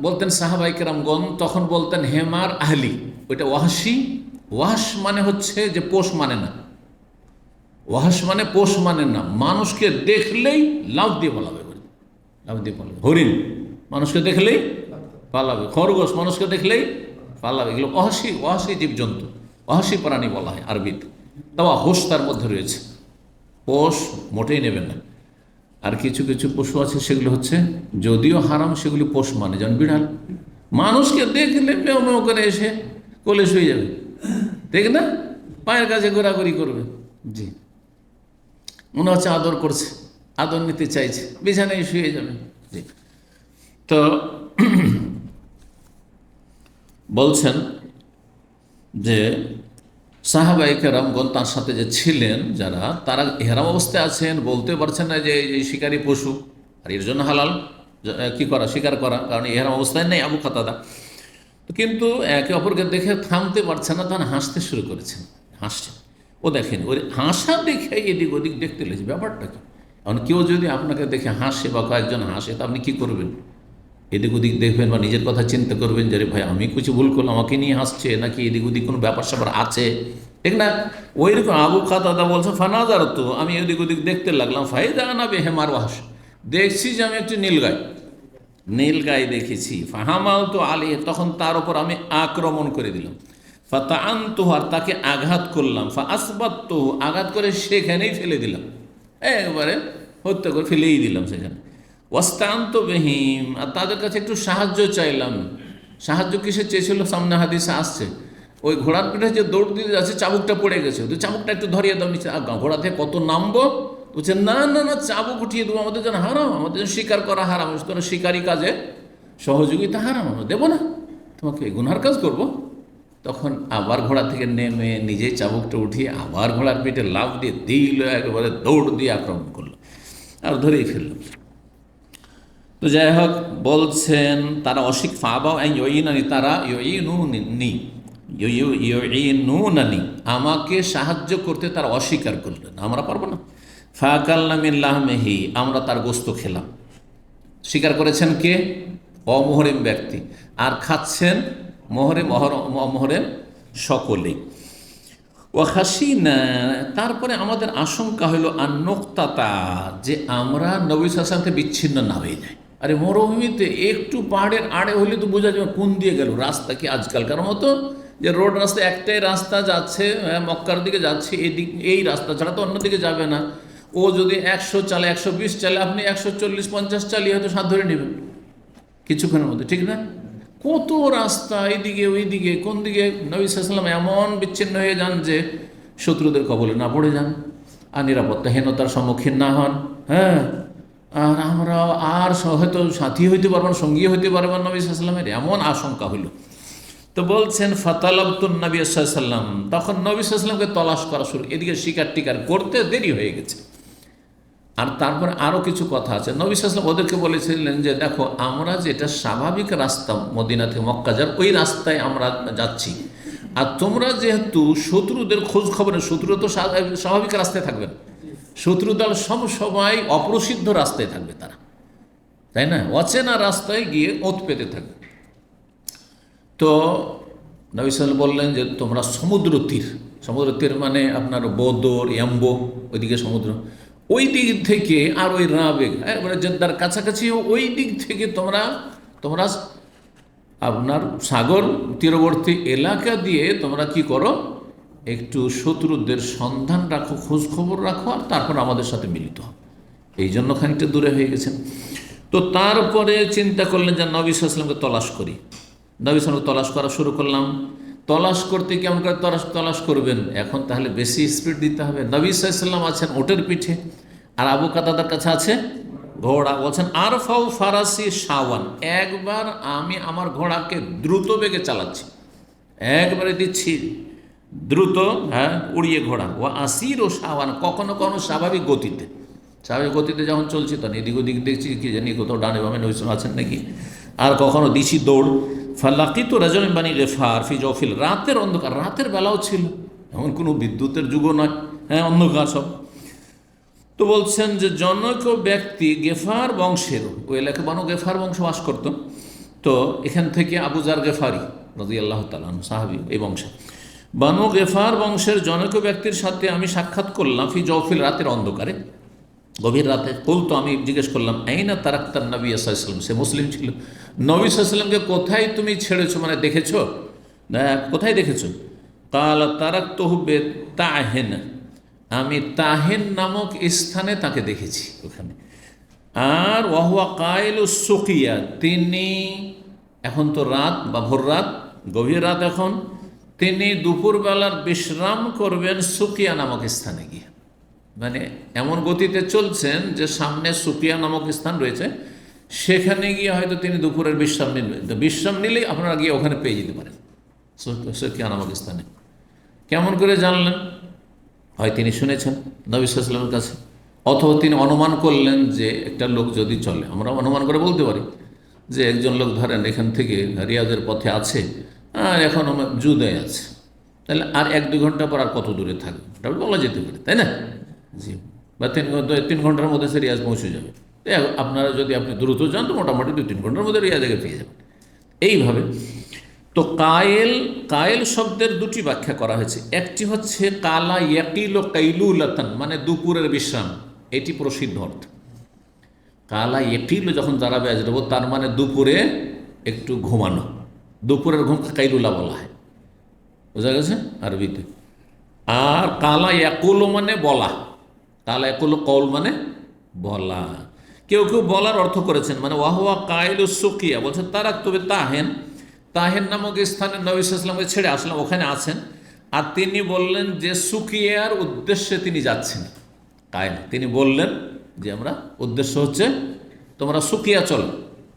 বলতেন সাহাবায়ে কেরামগণ, তখন বলতেন হেমার আহলি, ওইটা ওয়াহশি। ওয়াহশ মানে হচ্ছে যে পোষ মানে না, ওয়াহশ মানে পোষ মানে না, মানুষকে দেখলেই লাফ দিয়ে পালাবে, লাফ দিয়ে পালাবে। হরিণ মানুষকে দেখলেই পালাবে, খরগোশ মানুষকে দেখলেই পালাবে, এগুলো অহাসি, ওয়াহশি জীবজন্তু, অহাসি প্রাণী বলা হয় আরবিতে। তাও হোশ তার মধ্যে রয়েছে, পোষ মোটেই নেবেন না। আর কিছু কিছু পশু আছে সেগুলো হচ্ছে যদিও হারাম, সেগুলি পোষ মানে, যেমন বিড়াল মানুষকে দেখলে মেও মেও করে এসে কোলে শুয়ে যাবে, ঠিক না? পায়ের কাছে ঘোরাঘুরি করবে, জি, মনে হচ্ছে আদর করছে, আদর নিতে চাইছে, বিছানায় শুয়ে যাবে, জি। তো বলছেন যে সাহাবায়ে কেরামগণ তার সাথে যে ছিলেন যারা, তারা ইহরাম অবস্থায় আছেন, বলতে পারছেন না যে এই শিকারী পশু, আর এর জন্য হালাল কি করা, শিকার করা, কারণ ইহরাম অবস্থায় নেই আবু কাতাদা। কিন্তু একে অপরকে দেখে থামতে পারছে না, তখন হাসতে শুরু করেছেন, হাসছেন। ও দেখেন, ওই হাসা দেখে এদিক ওদিক দেখতে লেগেছে, ব্যাপারটা কি? কারণ কেউ যদি আপনাকে দেখে হাসে বা কয়েকজন হাসে, তা আপনি কী করবেন? এদিক ওদিক দেখবেন বা নিজের কথা চিন্তা করবেন যে ভাই আমি কিছু ভুল করলাম, আমাকে নিয়ে হাসছে, নাকি এদিক ওদিক কোনো ব্যাপার স্যাপার আছে, ঠিক না? ওই রকম আবু কাতাদা বলছে ফানাজার, তো আমি এদিক ওদিক দেখতে লাগলাম, ফাইদা না বেহেমার ওয়াহশ, দেখছি যে আমি একটি নীলগাই দেখেছি। ফাহামাল তো আলী, তখন তার উপর আমি আক্রমণ করে দিলাম। ফাতা আনতু, আর তাকে আঘাত করলাম। ফা আসবাত, আঘাত করে সেখানেই ফেলে দিলাম, একবারে হত্যা করে ফেলেই দিলাম সেখানে। ওয়াস্তান্ত বেহিম, আর তাদের কাছে একটু সাহায্য চাইলাম। সাহায্য কিসে চেয়েছিল? সামনে হাদিসে আসছে, ওই ঘোড়ার পিঠে যে দৌড় দিতে যাচ্ছে, চাবুকটা পড়ে গেছে, তো চাবুকটা একটু ধরিয়ে দাও নিচে। ঘোড়া থেকে কত নামবো, বলছে না না না, চাবুক উঠিয়ে দেবো, আমাদের যেন হারাম, আমাদের যেন শিকার করা হারাম, তোরা শিকারী কাজে সহযোগিতা হারাম, আমরা দেবো না, তোমাকে গুনহার কাজ করবো। তখন আবার ঘোড়া থেকে নেমে নিজেই চাবুকটা উঠিয়ে আবার ঘোড়ার পিঠে লাফ দিয়ে দিল, একেবারে দৌড় দিয়ে আক্রমণ করলো আর ধরেই ফেললো। তো যাই হোক, বলছেন তারা অশিক ফাবাও ইয়িনানি, তারা ইয়িনুনানি, আমাকে সাহায্য করতে তারা অস্বীকার করলেন, আমরা পারবো না। ফাকালনা মিন লাহমিহি, আমরা তার গোশত খেলাম। স্বীকার করেছেন কে? অমহরিম ব্যক্তি, আর খাচ্ছেন মহরিম সকলেই। ও হাসিনা, তারপরে আমাদের আশঙ্কা হইল আর নোক্তাতা, যে আমরা নবী সাল্লাল্লাহু আলাইহি ওয়াসাল্লাম থেকে বিচ্ছিন্ন না হয়ে যাই। আরে মরুভূমিতে একটু পাহাড়ের আড়ে হলে তো বোঝা যাবে কোন দিয়ে গেল, রাস্তা কি আজকালকার মতো যে রোড রাস্তা একটাই রাস্তা যাচ্ছে, মক্কার দিকে যাচ্ছে, এই রাস্তা ছাড়া তো অন্যদিকে যাবে না। ও যদি 100 চালে, 120 চালে, আপনি 140-50 চালিয়ে হয়তো সাথ ধরে নেবেন কিছুক্ষণের মধ্যে, ঠিক না? কত রাস্তা, এইদিকে ওইদিকে, কোন দিকে নবী সাল্লাল্লাহু আলাইহি ওয়াসাল্লাম এমন বিচ্ছিন্ন হয়ে যান যে শত্রুদের কবলে না পড়ে যান আর নিরাপত্তাহীনতার সম্মুখীন না হন। হ্যাঁ, আর আমরা আর হয়তো সাথী হইতে পারবেন, সঙ্গী হইতে পারবেন নবী সাল্লাল্লাহু আলাইহি ওয়াসাল্লামের, এমন আশঙ্কা হইল। তো বলছেন ফাতালাবতুন নবী সাল্লাল্লাহু আলাইহি ওয়াসাল্লাম, তখন নবী সাল্লাল্লাহু আলাইহি ওয়াসাল্লামকে তলাশ করা শুরু, এদিকে শিকার টিকার করতে দেরি হয়ে গেছে। আর তারপরে আরও কিছু কথা আছে। নবী সাল্লাল্লাহু আলাইহি ওয়াসাল্লাম ওদেরকে বলেছিলেন যে দেখো, আমরা যেটা স্বাভাবিক রাস্তা মদিনা থেকে মক্কা যার, ওই রাস্তায় আমরা যাচ্ছি, আর তোমরা যেহেতু শত্রুদের খোঁজ খবরে, শত্রু তো স্বাভাবিক রাস্তায় থাকবে না, শত্রু দল সব সময় অপ্রসিদ্ধ রাস্তায় থাকবে তারা, তাই না? অচেনা রাস্তায় গিয়ে ওত পেতে থাকবে। তো নবী সাল্লাল্লাহু আলাইহি ওয়াসাল্লাম বললেন যে তোমরা সমুদ্র তীর মানে আপনার বদর, ইয়াম্বো, ওইদিকে সমুদ্র, ওই দিক থেকে, আর ওই রাবেগ একবারে জেদ্দার কাছাকাছি, ওই দিক থেকে তোমরা আপনার সাগর তীরবর্তী এলাকা দিয়ে তোমরা কি করো, একটু শত্রুদের সন্ধান রাখো, খোঁজ খবর রাখো, আর তারপর আমাদের সাথে মিলিত হও। এই জন্য খানিকটা দূরে হয়ে গেছেন। তো তারপরে চিন্তা করলেন যে নবী সাল্লাল্লাহু আলাইহি ওয়াসাল্লামকে তলাশ করি। নবী সাল্লাল্লাহু আলাইহি ওয়াসাল্লামকে তলাশ করা শুরু করলাম। তলাশ করতে কেমন করে তলাশ করবেন? এখন তাহলে বেশি স্পিড দিতে হবে। নবী সাল্লাল্লাহু আলাইহি ওয়াসাল্লাম আছেন ওটের পিঠে, আর আবু কাতাদার কাছে আছে ঘোড়া। বলছেন আর ফাউ ফারাসি শাওয়ান, একবার আমি আমার ঘোড়াকে দ্রুত বেগে চালাচ্ছি, একবারে দিচ্ছি দ্রুত, হ্যাঁ, উড়িয়ে ঘোড়া। ও আসির ও শাওয়ান, কখনো কখনো স্বাভাবিক গতিতে। স্বাভাবিক গতিতে যখন চলছি তখন এদিক ওদিক দেখছি কি জানি কোথাও ডানে বামে নবী সাল্লাল্লাহু আছেন নাকি। আর কখনো দিছি দৌড়। ফালাকিত রাজুলান বানি গিফার ফি জওফিল, রাতের অন্ধকার, রাতের বেলাও ছিল, এমন কোনো বিদ্যুতের যুগও নয়, হ্যাঁ, অন্ধকার সব। তো বলছেন যে জনক ব্যক্তি গেফার বংশের, ওই এলাকায় বানু গেফার বংশ বাস করত। তো এখান থেকে আবু জার গেফারি রাদিয়াল্লাহু তাআলা আনহু সাহাবী, এই বংশে। বানু গেফার বংশের জনক ব্যক্তির সাথে আমি সাক্ষাৎ করলাম ফি জওফিল, রাতের অন্ধকারে, গভীর রাতে। বলতো, আমি জিজ্ঞেস করলাম আইনা তারাক্তান নবী সাল্লাল্লাহু আলাইহি ওয়াসাল্লাম, সে মুসলিম ছিল। নবী সাল্লাল্লাহু আলাইহি ওয়াসাল্লামকে কোথায় তুমি ছেড়েছো, মানে দেখেছো, কোথায় দেখেছো? কাল তারাক্তুহু বিতাহেন, আমি তাহেন নামক স্থানে তাকে দেখেছি ওখানে। আর ওয়াহুয়া কাইলু সুকিয়া, তিনি, এখন তো রাত বা ভোর রাত, গভীর রাত এখন, তিনি দুপুরবেলার বিশ্রাম করবেন সুকিয়া নামক স্থানে গিয়ে। মানে এমন গতিতে চলছেন যে সামনে সুকিয়া নামক স্থান রয়েছে, সেখানে গিয়ে হয়তো তিনি দুপুরের বিশ্রাম নিলেন। তো বিশ্রাম নিলেই আপনারা গিয়ে ওখানে পেয়ে যেতে পারেন সুকিয়া নামক স্থানে। কেমন করে জানলেন? হয় তিনি শুনেছেন নবী সাল্লাল্লাহু আলাইহি ওয়াসাল্লামের কাছে, অথবা তিনি অনুমান করলেন যে একটা লোক যদি চলে, আমরা অনুমান করে বলতে পারি যে একজন লোক ধরেন এখান থেকে রিয়াদের পথে আছে, আর এখন আমার জুদায় আছে, তাহলে আর 1-2 ঘন্টা পর আর কত দূরে থাকবে, এটা বলা যেতে পারে, তাই না? জি, বা 3 ঘন্টার মধ্যে সে রিয়াজ পৌঁছে যাবে। আপনারা যদি আপনি দ্রুত যান তো মোটামুটি 2-3 ঘন্টার মধ্যে রিয়াজে পেয়ে যাবেন। এইভাবে তো কায়েল শব্দের দুটি ব্যাখ্যা করা হয়েছে। একটি হচ্ছে কালা ইয়াকিল ও কাইলুলাতান, মানে দুপুরের বিশ্রাম, এটি প্রসিদ্ধ অর্থ। কালা ইয়াকিল যখন দাঁড়াবে আজরাবো, তার মানে দুপুরে একটু ঘুমানো, দুপুরের ঘুম কাইলুলা বলা হয়, বোঝা গেছে আরবিতে। আর কালা ইয়াকুলো মানে বলা, কালা ইয়াকুলো কৌল মানে বলা। কেউ কেউ বলার অর্থ করেছেন, মানে ওয়াহুয়া কাইলু সুকিয়া, বলছে তারা তবে তাহেন, তাহেন নামক স্থানে নবী সাল্লাল্লাহু আলাইহি ওয়াসাল্লামকে ছেড়ে আসলাম, ওখানে আছেন। আর তিনি বললেন যে সুকিয়ার উদ্দেশ্যে তিনি যাচ্ছেন। কায়েল তিনি বললেন যে আমরা উদ্দেশ্য হচ্ছে তোমরা সুকিয়া চলো,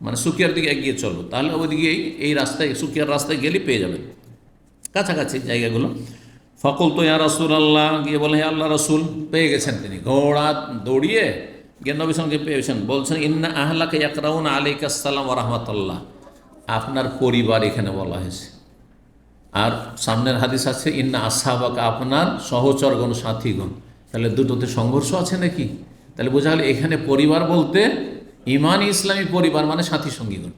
মানে সুকিয়ার দিকে এগিয়ে চলো, তাহলে ওইদিকে এই রাস্তায়, সুকিয়ার রাস্তায় গেলে পেয়ে যাবেন, কাছাকাছি জায়গাগুলো। ফকুল তো ইয়া রাসূলুল্লাহ, গিয়ে বলে হে আল্লাহ রাসূল, পেয়ে গেছেন তিনি, ঘোড়া দৌড়িয়ে গিয়ে নবী সাল্লাল্লাহু আলাইহি ওয়াসাল্লামকে পেয়েছেন। বলছেন ইন্না আহলাকা ইয়াকরাউনা আলাইকা আসসালাম ওয়া রাহমাতুল্লাহ, আপনার পরিবার এখানে বলা হয়েছে। আর সামনের হাদিস আছে ইন্না আসহাবাকা, আপনার সহচরগণ, সাথীগণ। তাহলে দুটোতে সংঘর্ষ আছে নাকি? তাহলে বোঝা গেল এখানে পরিবার বলতে ইমানি ইসলামী পরিবার মানে সাথী সঙ্গীগণ।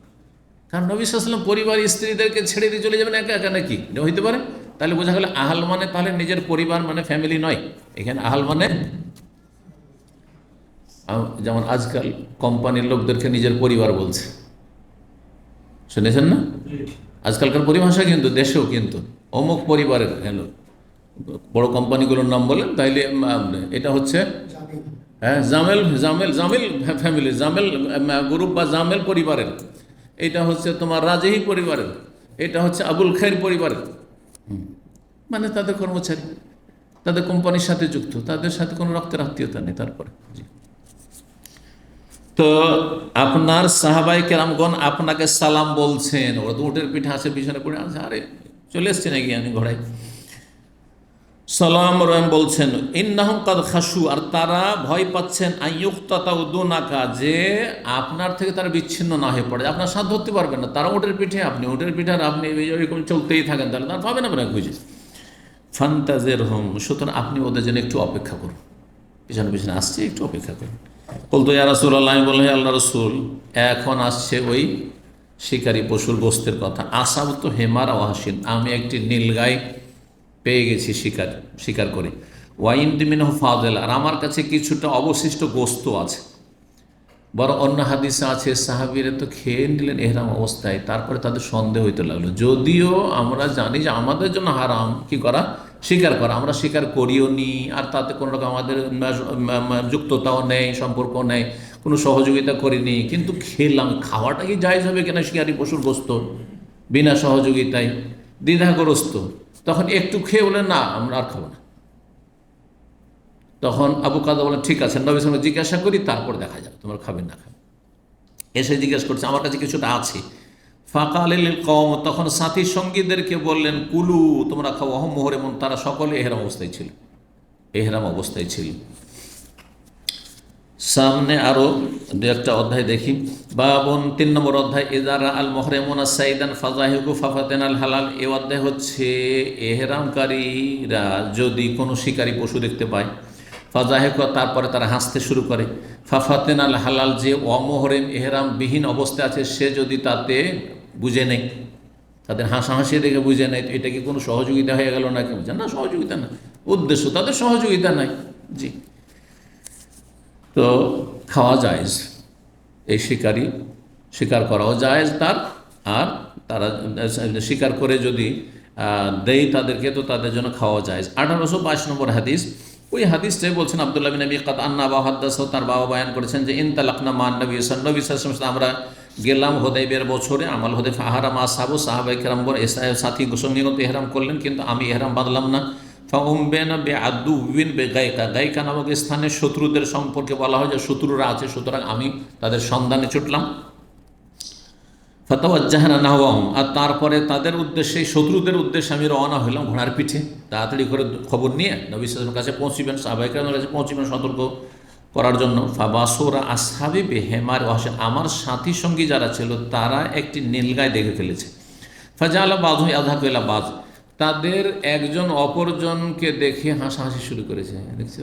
কারণ নবী সাল্লাল্লাহু আলাইহি ওয়াসাল্লাম পরিবার স্ত্রীদেরকে ছেড়ে দিয়ে চলে যাবেন একা একা নাকি? এটা হইতে পারে। তাহলে বোঝা গেল আহাল মানে তাহলে নিজের পরিবার, মানে ফ্যামিলি নয়। এখানে আহাল মানে যেমন আজকাল কোম্পানির লোকদেরকে নিজের পরিবার বলছে, শুনেছেন না? আজকালকার পরিভাষা কিন্তু দেশেও কিন্তু অমুক পরিবারের, হ্যালো, বড় কোম্পানিগুলোর নাম বলেন তাইলে এটা হচ্ছে, হ্যাঁ, জামেল জামেল জামেল ফ্যামিলি, জামেল গ্রুপ বা জামেল পরিবারের, এটা হচ্ছে তোমার রাজেহি পরিবারের, এটা হচ্ছে আবুল খায়ের পরিবারের। মানে তাদের কর্মচারী, তাদের কোম্পানির সাথে যুক্ত, তাদের সাথে কোনো রক্তের আত্মীয়তা নেই। তারপরে তো আপনার সাহাবায়ে কেরামগণ আপনাকে সালাম বলছেন, ওরা তো উটের পিঠে আছে, পিছনে পড়ে আছে, আরে চলে এসছে নাকি আমি ঘোড়ায়, সালাম রহিম বলছেন। ইন্নাহুম কাদ খাসু, আর তারা ভয় পাচ্ছেন, আইয়ুক্তাতাউ দুনাকা, যে আপনার থেকে তারা বিচ্ছিন্ন না হয়ে পড়ে, আপনার সাথ ধরতে পারবেন না। তারা উটের পিঠে, আপনি উটের পিঠে, আর আপনি এরকম চলতেই থাকেন, তাহলে তারা পাবেন আপনাকে খুঁজে। ফান্তাজিরহুম, সুতরাং আপনি ওদের জন্য একটু অপেক্ষা করুন, পিছনে পিছনে আসছে, একটু অপেক্ষা করুন। বলতো ইয়া রাসূলুল্লাহ, আমি বললাম হে আল্লাহ রাসূল, এখন আসছে ওই শিকারী পশুর গোস্তের কথা। আসাব তো হেমার ওয়াহাসিন, আমি একটি নীলগাই পেয়ে গেছি শিকার করে। ওয়াইন দিমিন ফাদেল, আর আমার কাছে কিছুটা অবশিষ্ট গোস্ত আছে। বড় অন্য হাদিসে আছে সাহাবীরা তো খেয়ে নিলেন এহরাম অবস্থায়, তারপরে তাদের সন্দেহ হইতে লাগলো, যদিও আমরা জানি যে আমাদের জন্য হারাম কি করা, স্বীকার করা। আমরা স্বীকার করিও নি, আর তাতে কোনো রকম আমাদের যুক্ততাও নেই, সম্পর্ক নেই, কোনো সহযোগিতা করিনি, কিন্তু খেলাম। খাওয়াটা কি জায়েজ হবে কিনা শিকারি পশুর গোস্ত বিনা সহযোগিতায়? দ্বিধাগ্রস্ত। তখন একটু খেয়ে বলে না আমরা আর খাবো না। তখন আবু কাদা বলেন ঠিক আছে, নবী সাল্লাল্লাহু আলাইহি ওয়াসাল্লাম জিজ্ঞাসা করি, তারপর দেখা যাবে তোমরা খাবেন না খাবে। এসে জিজ্ঞেস করছে আমার কাছে কিছুটা আছে। ফাকালিল কওম, তখন সাথী সঙ্গীদেরকে বললেন কুলু তোমরা খাও, অহম মুহরিমুন, তারা সকলে এহরাম অবস্থায় ছিল, এহরাম অবস্থায় ছিল। সামনে আরো দু একটা অধ্যায় দেখি। বাবন 3 নম্বর অধ্যায়, ইদারা আল মুহরিমুনা সাইদান ফাজাহিকু ফাফাতেন আল হালাল। এই অধ্যায় হচ্ছে এহরামকারীরা যদি কোনো শিকারী পশু দেখতে পায়, ফাজাহিকু তারপরে তারা হাসতে শুরু করে, ফাফাতেন আল হালাল যে অমহরিম এহরাম বিহীন অবস্থায় আছে সে যদি তাতে বুঝে নেই, তাদের হাসাহাসি দেখে বুঝে নেয়, তো এটা কি কোনো সহযোগিতা হয়ে গেল না? কি বুঝেন না, সহযোগিতা না, উদ্দেশ্য তাদের সহযোগিতা নাই। জি, তো খাওয়া জায়েজ, এই শিকার করাও জায়েজ তার, আর তারা শিকার করে যদি দেয় তাদেরকে, তো তাদের জন্য খাওয়া জায়েজ। 1822 নম্বর হাদিস, ওই হাদিসটাই বলছেন আব্দুল্লাহ বিন আবি কাত আন্না বা হাদ্দাস, তার বাবা বয়ান করেছেন যে ইনতালাকনা মান নবী সাল্লাল্লাহু আলাইহি ওয়াসাল্লাম, আমরা গেলাম হোদাইবিয়ার বছরে, আমাল হোদে আহারাম আসহাবু, সাহাবায়ে কেরাম সাথী সঙ্গীগত ইহরাম করলেন, কিন্তু আমি ইহরাম বাঁধলাম না। ফাউমবেনা বে আদুবিন বে গায়কা, গায়কা নামক স্থানে শত্রুদের সম্পর্কে বলা হয় যে শত্রুরা আছে, সুতরাং আমি তাদের সন্ধানে ছুটলাম। ফাতাওয়াজ্জাহনা নাহওয়াহুম, আর তারপরে তাদের উদ্দেশ্যে, শত্রুদের উদ্দেশ্যে আমি রওনা হলাম ঘোড়ার পিঠে, তাড়াতাড়ি করে খবর নিয়ে নবী সাল্লাল্লাহু আলাইহি ওয়াসাল্লামের কাছে পৌঁছিবেন, সাহাবায়ে কেরামের কাছে পৌঁছিবেন সতর্ক করার জন্য। ফাবাসুরা আসহাবি বেহেমার ওয়াহশিন, আমার সাথী সঙ্গী যারা ছিল তারা একটি নীলগায় দেখে ফেলেছে। ফাজালা বাযু ইয়াযহাকু ইলা বায, তাদের একজন অপরজনকে দেখে হাসাহাসি শুরু করেছে, দেখছো?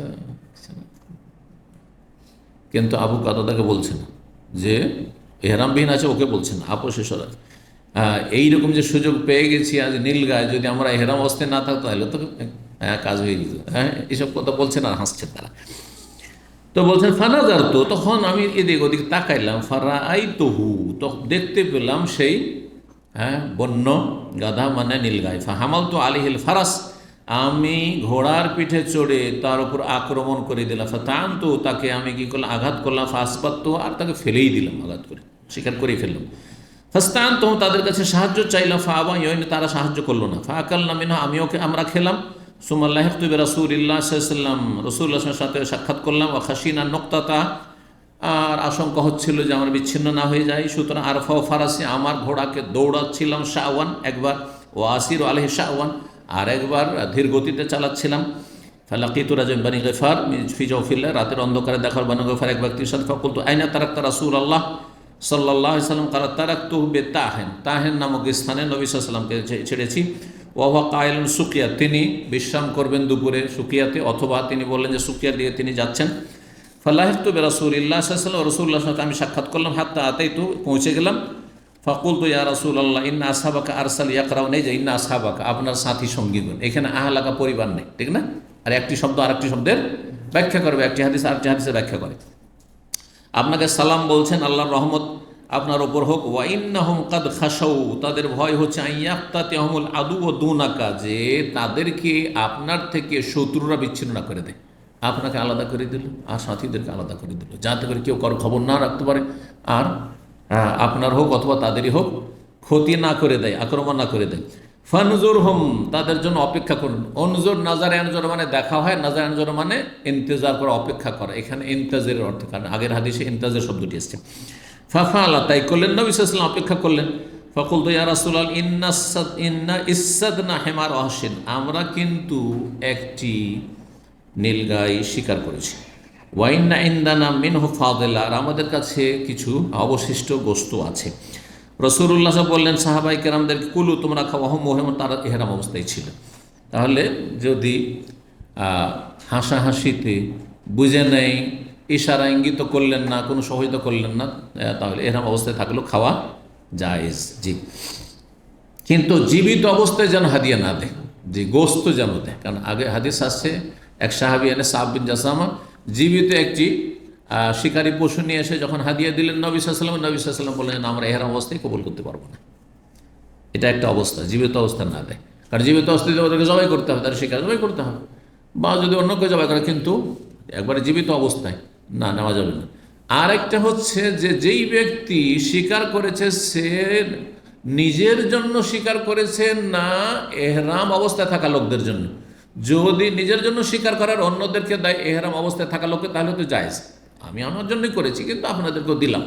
কিন্তু আবু কাতাদাকে বলছে না যে এহরামবিহীন আছে, ওকে বলছে না, আপোষেশ্বরা এইরকম যে সুযোগ পেয়ে গেছি আজ নীলগায়, যদি আমরা এহরাম অবস্থায় না থাকতো তাহলে তো কাজ হয়ে যেত। হ্যাঁ, এইসব কথা বলছে না, হাসছে তারা। তো বলছেন ফানাজার, তো তখন আমি এদিক ওদিক তাকাইলাম, ফারা আই তহু, তো দেখতে পেলাম সেই বন্য গাধা মানে নীলগাই। ফাহামাল তো আলিহিল ফারাস, আমি ঘোড়ার পিঠে চড়ে তার উপর আক্রমণ করে দিলাম। ফাতান, তো তাকে আমি কি করলাম, আঘাত করলাম। ফাসবাত, তো আর তাকে ফেলেই দিলাম, আঘাত করে শিকার করেই ফেললাম। ফাস্তান, তো তাদের কাছে সাহায্য চাইলাম। ফা আবা ইয়ন, তারা সাহায্য করলো না। ফা আকাল নামিনা, আমরা খেলাম। সুমাল্লাহ হেফতুবে রাসূলিল্লাহ সাল্লাল্লাহু আলাইহি ওয়াসাল্লাম, রাসূলুল্লাহর সাথে সাক্ষাৎ করলাম। ও খাসিনা নোক্তাতা, আর আশঙ্কা হচ্ছিল যে আমার বিচ্ছিন্ন না হয়ে যায়, সুতরাং আরফা ও ফারাসি, আমার ঘোড়াকে দৌড়াচ্ছিলাম শাওয়ান একবার, ও আসির আলহি শাওয়ান আর একবার ধীর গতিতে চালাচ্ছিলাম। ফালাকিতু রাজুলান বানি গিফার ফি জাওফিল্লাহ, রাতের অন্ধকারে দেখার বানি গিফার এক ব্যক্তির সাথে। ফাকুলতু আইনা তারাকতা রাসূলুল্লাহ সাল্লাল্লাহু আলাইহি ওয়াসাল্লাম, কালা তারাকতুহু বিতাহেন, তাহেন নামক স্থানে নবী সাল্লাল্লাহু আলাইহি ওয়াসাল্লামকে ছেড়েছি। ওয়া কায়লুন সুকিয়া, তিনি বিশ্রাম করবেন দুপুরে সুকিয়াতে, অথবা তিনি বললেন যে সুকিয়া দিয়ে তিনি যাচ্ছেন। ফালাহিকতু বিরাসূলিল্লাহ সাল্লাল্লাহু আলাইহি ওয়াসাল্লাম, রাসূলুল্লাহর সাথে আমি সাক্ষাৎ করলাম। হাত্তা আতাইতু, পৌঁছে গেলাম। ফাকুলতু ইয়া রাসূলুল্লাহ ইন্না আসহাবাকা আরসাল ইয়াকরাউ, নেই যে ইন্না আসহাবাকা, আপনার সাথী সঙ্গীগণ, এখানে আহলাকা পরিবার নেই, ঠিক না? আর একটি শব্দ আরেকটি শব্দের ব্যাখ্যা করবে, একটি হাদিস আরেকটি হাদিসের ব্যাখ্যা করে। আপনাকে সালাম বলছেন, আল্লাহর রহমত আপনার ওপর হোক। ওয়া ইন্নাহুম কাদ খাশাউ, তাদের ভয় হচ্ছে আইয়াক্তাতিহুমুল আদু ওয়া দুনাকা, যে তাদেরকে আপনার থেকে শত্রুরা বিচ্ছিন্ন না করে দেয়, আপনাকে আলাদা করে দিল আর সাথীদেরকে আলাদা করে দিল, যাতে করে কেউ কারো খবর না রাখতে পারে, আর আপনার হোক অথবা তাদেরই হোক ক্ষতি না করে দেয়, আক্রমণ না করে দেয়। ফানজুর হোম, তাদের জন্য অপেক্ষা করুন। অনজোর, নাজারে আনজোর মানে দেখা হয়, নাজারে আনজোর মানে ইন্তজার করা, অপেক্ষা করা। এখানে ইন্তাজের অর্থ, কারণ আগের হাদিসে ইন্তাজের শব্দটি এসছে। ফাফা আল্লাহ, তাই করলেন, নবী সাল্লাল্লাহু আলাইহি ওয়াসাল্লাম অপেক্ষা করলেন। ফাকুলতু ইয়া রাসূলুল্লাহ ইন্না ইসাদনা হিমার ওয়াহশিন, আমরা কিন্তু একটি নীলগাই শিকার করেছি। ওয়াইন্না ইন্দানা মিনহু ফাদিলা, আর আমাদের কাছে কিছু অবশিষ্ট বস্তু আছে। রাসূলুল্লাহ বললেন সাহাবায়ে কেরামদেরকে কুলু, তোমরা খাও, ওয়াহুম মুহরিমুন, তারা ইহরাম অবস্থায় ছিল। তাহলে যদি হাসাহাসিতে বুঝে নেই, ইশারা ইঙ্গিত করলেন না, কোনো সহায়তা করলেন না, তাহলে ইহরাম অবস্থায় থাকলেও খাওয়া জায়েজ। জি, কিন্তু জীবিত অবস্থায় যেন হাদিয়া না দেয়, যে গোস্ত যেন দেয়, কারণ আগে হাদিস আসছে এক সাহাবী এনে সাব বিন জাসামা জীবিত একটি শিকারী পশু নিয়ে এসে যখন হাদিয়া দিলেন নবী সাল্লাল্লাহু আলাইহি ওয়াসাল্লাম, নবী সাল্লাল্লাহু আলাইহি ওয়াসাল্লাম বললেন আমরা ইহরাম অবস্থায় কবুল করতে পারবো না। এটা একটা অবস্থা, জীবিত অবস্থা না দেয়। কারণ জীবিত অস্তিত্ব ওদেরকে জবাই করতে হবে, তার শিকার জবাই করতে হবে, বা যদি অন্য কেউ জবাই করে, কিন্তু একবারে জীবিত অবস্থায় না, নেওয়া যাবে না। আর একটা হচ্ছে যে যেই ব্যক্তি স্বীকার করেছে সে নিজের জন্য স্বীকার করেছে না এহরাম অবস্থায় থাকা লোকদের জন্য। যদি নিজের জন্য স্বীকার করার অন্যদেরকে দেয় এহরাম অবস্থায় থাকা লোককে, তাহলে তো জায়েজ, আমি আমার জন্যই করেছি কিন্তু আপনাদেরকেও দিলাম,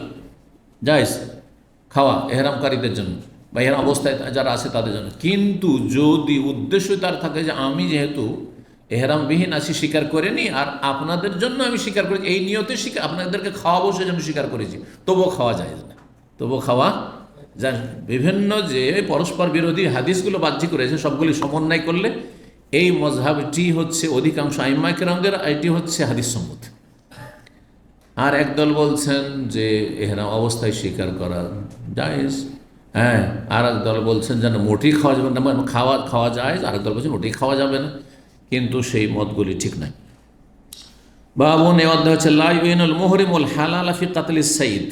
জায়েজ খাওয়া এহরামকারীদের জন্য বা এহরাম অবস্থায় যারা আছে তাদের জন্য। কিন্তু যদি উদ্দেশ্য তার থাকে যে আমি যেহেতু এহরামবিহীন আছি স্বীকার করিনি, আর আপনাদের জন্য আমি স্বীকার করেছি, এই নিয়তে স্বীকার আপনাদেরকে খাওয়াবো সেজন্য স্বীকার করেছি, তবুও খাওয়া যায় না, তবুও খাওয়া যায়। বিভিন্ন যে পরস্পর বিরোধী হাদিসগুলো বাহ্যিক রয়েছে সবগুলি সমন্বয় করলে এই মজহাবটি হচ্ছে অধিকাংশ আইম্মা কেরামদের, এটি হচ্ছে হাদিস সম্মত। আর একদল বলছেন যে এহরাম অবস্থায় স্বীকার করা জায়েজ, হ্যাঁ, আর একদল বলছেন যেন মোটেই খাওয়া যাবে না, খাওয়া যায়, আর একদল বলছেন মোটেই খাওয়া যাবে না, কিন্তু সেই মতগুলি ঠিক নাই। বাবুন এ অধ্যায় হচ্ছে লা ইউইনুল মুহরিমুল হালাল ফি কাতলিস সাইদ,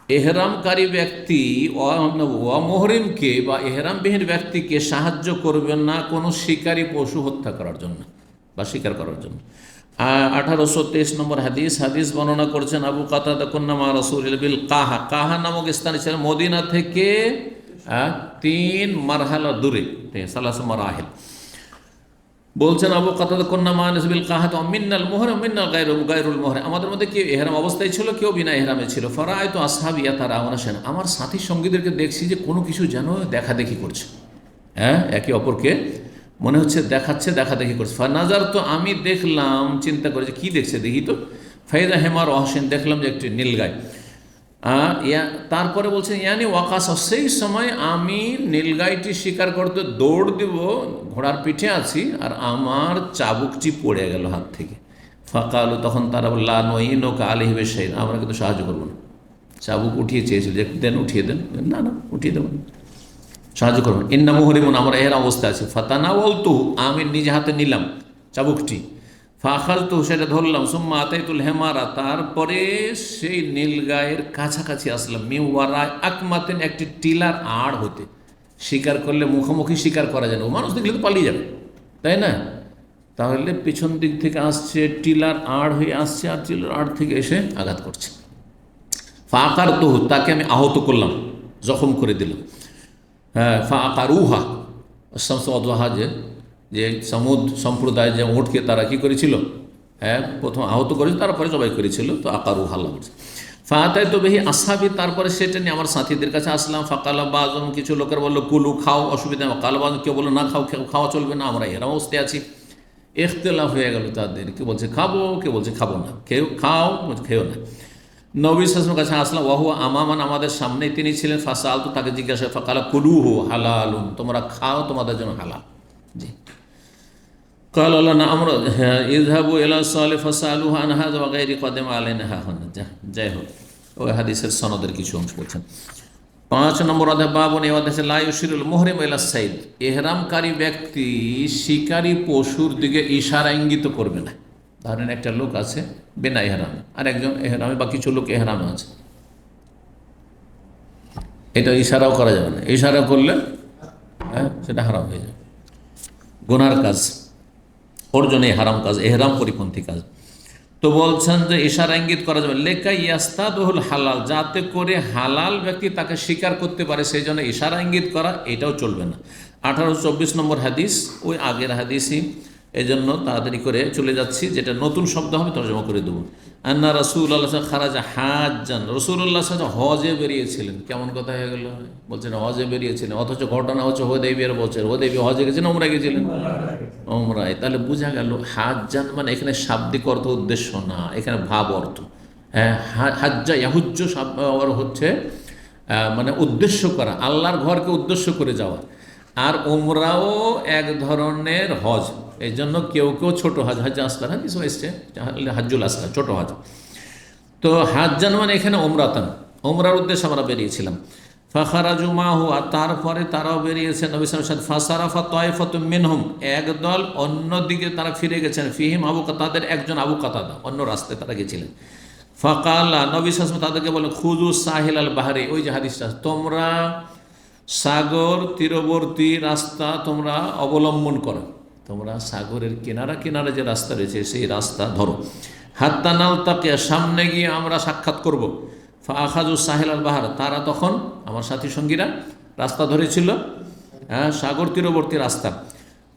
এহরামকারী ব্যক্তি অমুহরিমকে বা এহরামবিহীন ব্যক্তিকে সাহায্য করবেন না কোনো শিকারী পশু হত্যা করার জন্য বা শিকার করার জন্য। 1823 নম্বর হাদিস বর্ণনা করছেন আবু কাতাদা কুন্না মা রাসূলিল বিল কাহা, কাহা নামক স্থানে ছিলেন মদিনা থেকে 3 মারহালা দূরে, সালাসা মারাহিল। বলছেন আবু কাতাদা কুন্না মা বিল কাহা মিন্নাল মুহরিম মিন্নাল গায়রুল মুহরিম, আমাদের মধ্যে কেউ এহরাম অবস্থায় ছিল, কেউ বিনা এহরামে ছিল। ফারাআইতু আসহাবি ইয়াতারাউনা শান, আমার সাথী সঙ্গীদেরকে দেখছি যে কোনো কিছু যেন দেখাদেখি করছে, হ্যাঁ, একে অপরকে মনে হচ্ছে দেখাচ্ছে, দেখাদেখি করছে। ফানাজার, তো আমি দেখলাম, চিন্তা করে যে কী দেখছে দেখি তো, ফাইদা হেমার অহসেন, দেখলাম যে একটি নীলগাই। তারপরে বলছেন ইয়ানি ওয়াকাস, সেই সময় আমি নীলগাইটি শিকার করতে দৌড় দিব, ঘোড়ার পিঠে আছি, আর আমার চাবুকটি পড়ে গেল হাত থেকে। ফাঁকালো, তখন তারা বলল নইন ও কালি হিবে সেই, আমরা কিন্তু সাহায্য করবো না। চাবুক উঠিয়ে চেয়েছিল যে দেন, উঠিয়ে দেন, না না উঠিয়ে দেবেন, সাহায্য করবেন। ইন্না মুহরিমুন, আমরা এর অবস্থা আছে। ফাতানা বলতু, আমি নিজে হাতে নিলাম চাবুকটি, ফাখালতু, সেটা ধরলাম, সুম্মা আতাইতুল হেমারা, তারপরে সেই নীলগায়ের কাছাকাছি আসলাম, মিওয়ারায় আকমাতেন, একটি টিলার আড় হতে। শিকার করলে মুখোমুখি শিকার করা যায় না, ও মানুষ দেখলে তো পালিয়ে যাবে, তাই না? তাহলে পিছন দিক থেকে আসছে, টিলার আড় হয়ে আসছে, আর টিলার আড় থেকে এসে আঘাত করছে। ফাকার তো, তাকে আমি আহত করলাম, জখম করে দিলাম। হ্যাঁ, ফাকারুহা অদওয়াহা, যে সমুদ সম্প্রদায় যে উটকে তারা কী করেছিল, হ্যাঁ, প্রথম আহত করেছিল, তারপরে জবাই করেছিল, তো আকারু হাল্লা করছে। ফাতায় তো বেহি আসহাবি, তারপরে সেটা নিয়ে আমার সাথীদের কাছে আসলাম। ফাকালা বাজন, কিছু লোকের বললো কুলু, খাও, অসুবিধা নেই। কাল বাজন, কেউ বললো না খাও, খাওয়া চলবে না, আমরা এরম অবস্থায় আছি। ইখতিলাফ হয়ে গেল তাদের, কেউ বলছে খাবো, কেউ বলছে খাবো না, কেউ খাও, খেও না। নবী সাল্লাল্লাহু আলাইহি ওয়াসাল্লামের কাছে আসলাম, ওয়াহু আমামান, আমাদের সামনেই তিনি ছিলেন। ফাসাল, তো তাকে জিজ্ঞাসা, ফাকালা কুলুহু হালালুন, তোমরা খাও, তোমাদের জন্য হালাল। জি, কাল আল্লাহ না, আমরা ইযহাবু ইলা সালিহ ফাসালুহু আন হাযা ওয়া গায়রি কদম আলাইনা হাহুনা। যাই হোক, ওই হাদিসের সনদের কিছু অংশ বলছেন। 5 নম্বর অধ্যায় বাবুন, এই অধ্যায়ে লা ইউশিরুল মুহরিম ইলা সাইদ, এহরামকারী ব্যক্তি শিকারী পশুর দিকে ইশারা ইঙ্গিত করবে না। ধরেন একটা লোক আছে বিনা এহরামে, আর একজন এহরামে, বা কিছু লোক এহরামে আছে, এটা ইশারাও করা যাবে না। ইশারা করলে হ্যাঁ সেটা হারাম হয়ে যাবে, গুনার কাজ, ওর জন্য হারাম কাজ, এহরাম পরিপন্থী কাজ। তো বলছেন যে ইশারা ইঙ্গিত করা যাবে, লেকা ইয়াস্তাদুল হালাল, যাতে করে হালাল ব্যক্তি তাকে স্বীকার করতে পারে, সেই জন্য ইশারা ইঙ্গিত করা এটাও চলবে না। 1824 নম্বর হাদিস, ওই আগের হাদিসই, এই জন্য তাড়াতাড়ি করে চলে যাচ্ছি, যেটা নতুন শব্দ হবে তর্জমা করে দেবো। আন্না রাসূলুল্লাহ খারাজা হাজ্জান, রাসূলুল্লাহ হজে বেরিয়েছিলেন। কেমন কথা হয়ে গেল, বলছেন হজে বেরিয়েছিলেন, অথচ ঘটনা হচ্ছে হুদাইবিয়ার বছর, হুদাইবিয়া হজে গেছেন, ওমরা গেছিলেন, ওমরায়। তাহলে বোঝা গেল হাজ্জান মানে এখানে শাব্দিক অর্থ, উদ্দেশ্য না, এখানে ভাব অর্থ। হ্যাঁ, হাজ্জা ইয়াহুজ্জ হচ্ছে মানে উদ্দেশ্য করা, আল্লাহর ঘরকে উদ্দেশ্য করে যাওয়া। আর ওমরাও এক ধরনের হজ, এই জন্য কেউ কেউ ছোটো হজ, হজ আসকার হাদিস এসছে, হাজ্জুল আসকার, ছোটো হজ। তো হাজ্জান মানে এখানে ওমরাতান, ওমরার উদ্দেশ্যে আমরা বেরিয়েছিলাম। ফাখারাজু মাহু, আর তারপরে তারাও বেরিয়েছেন নবী সাল্লাল্লাহু আলাইহি ওয়াসাল্লাম। ফাসারাফা তায়ফাতুম মিনহুম, একদল অন্যদিকে তারা ফিরে গেছেন। ফিহিম আবু কাতাদা, তাদের একজন আবু কাতাদা, অন্য রাস্তায় তারা গেছিলেন। ফাকালা, নবী সাল্লাল্লাহু আলাইহি ওয়াসাল্লাম তাদেরকে বলেন, খুযু সাহিল আল বাহরি, ওই যে হাদিসটা, তোমরা সাগর তীরবর্তী রাস্তা তোমরা অবলম্বন করো, তোমরা সাগরের কিনারা কিনারে যে রাস্তা রয়েছে সেই রাস্তা ধরো। হাত্তা নাল তাকে, সামনে গিয়ে আমরা সাক্ষাৎ করব। ফাখাজু সাহেল আল বাহার, তারা তখন আমার সাথী সঙ্গীরা রাস্তা ধরেছিল, সাগর তীরবর্তী রাস্তা।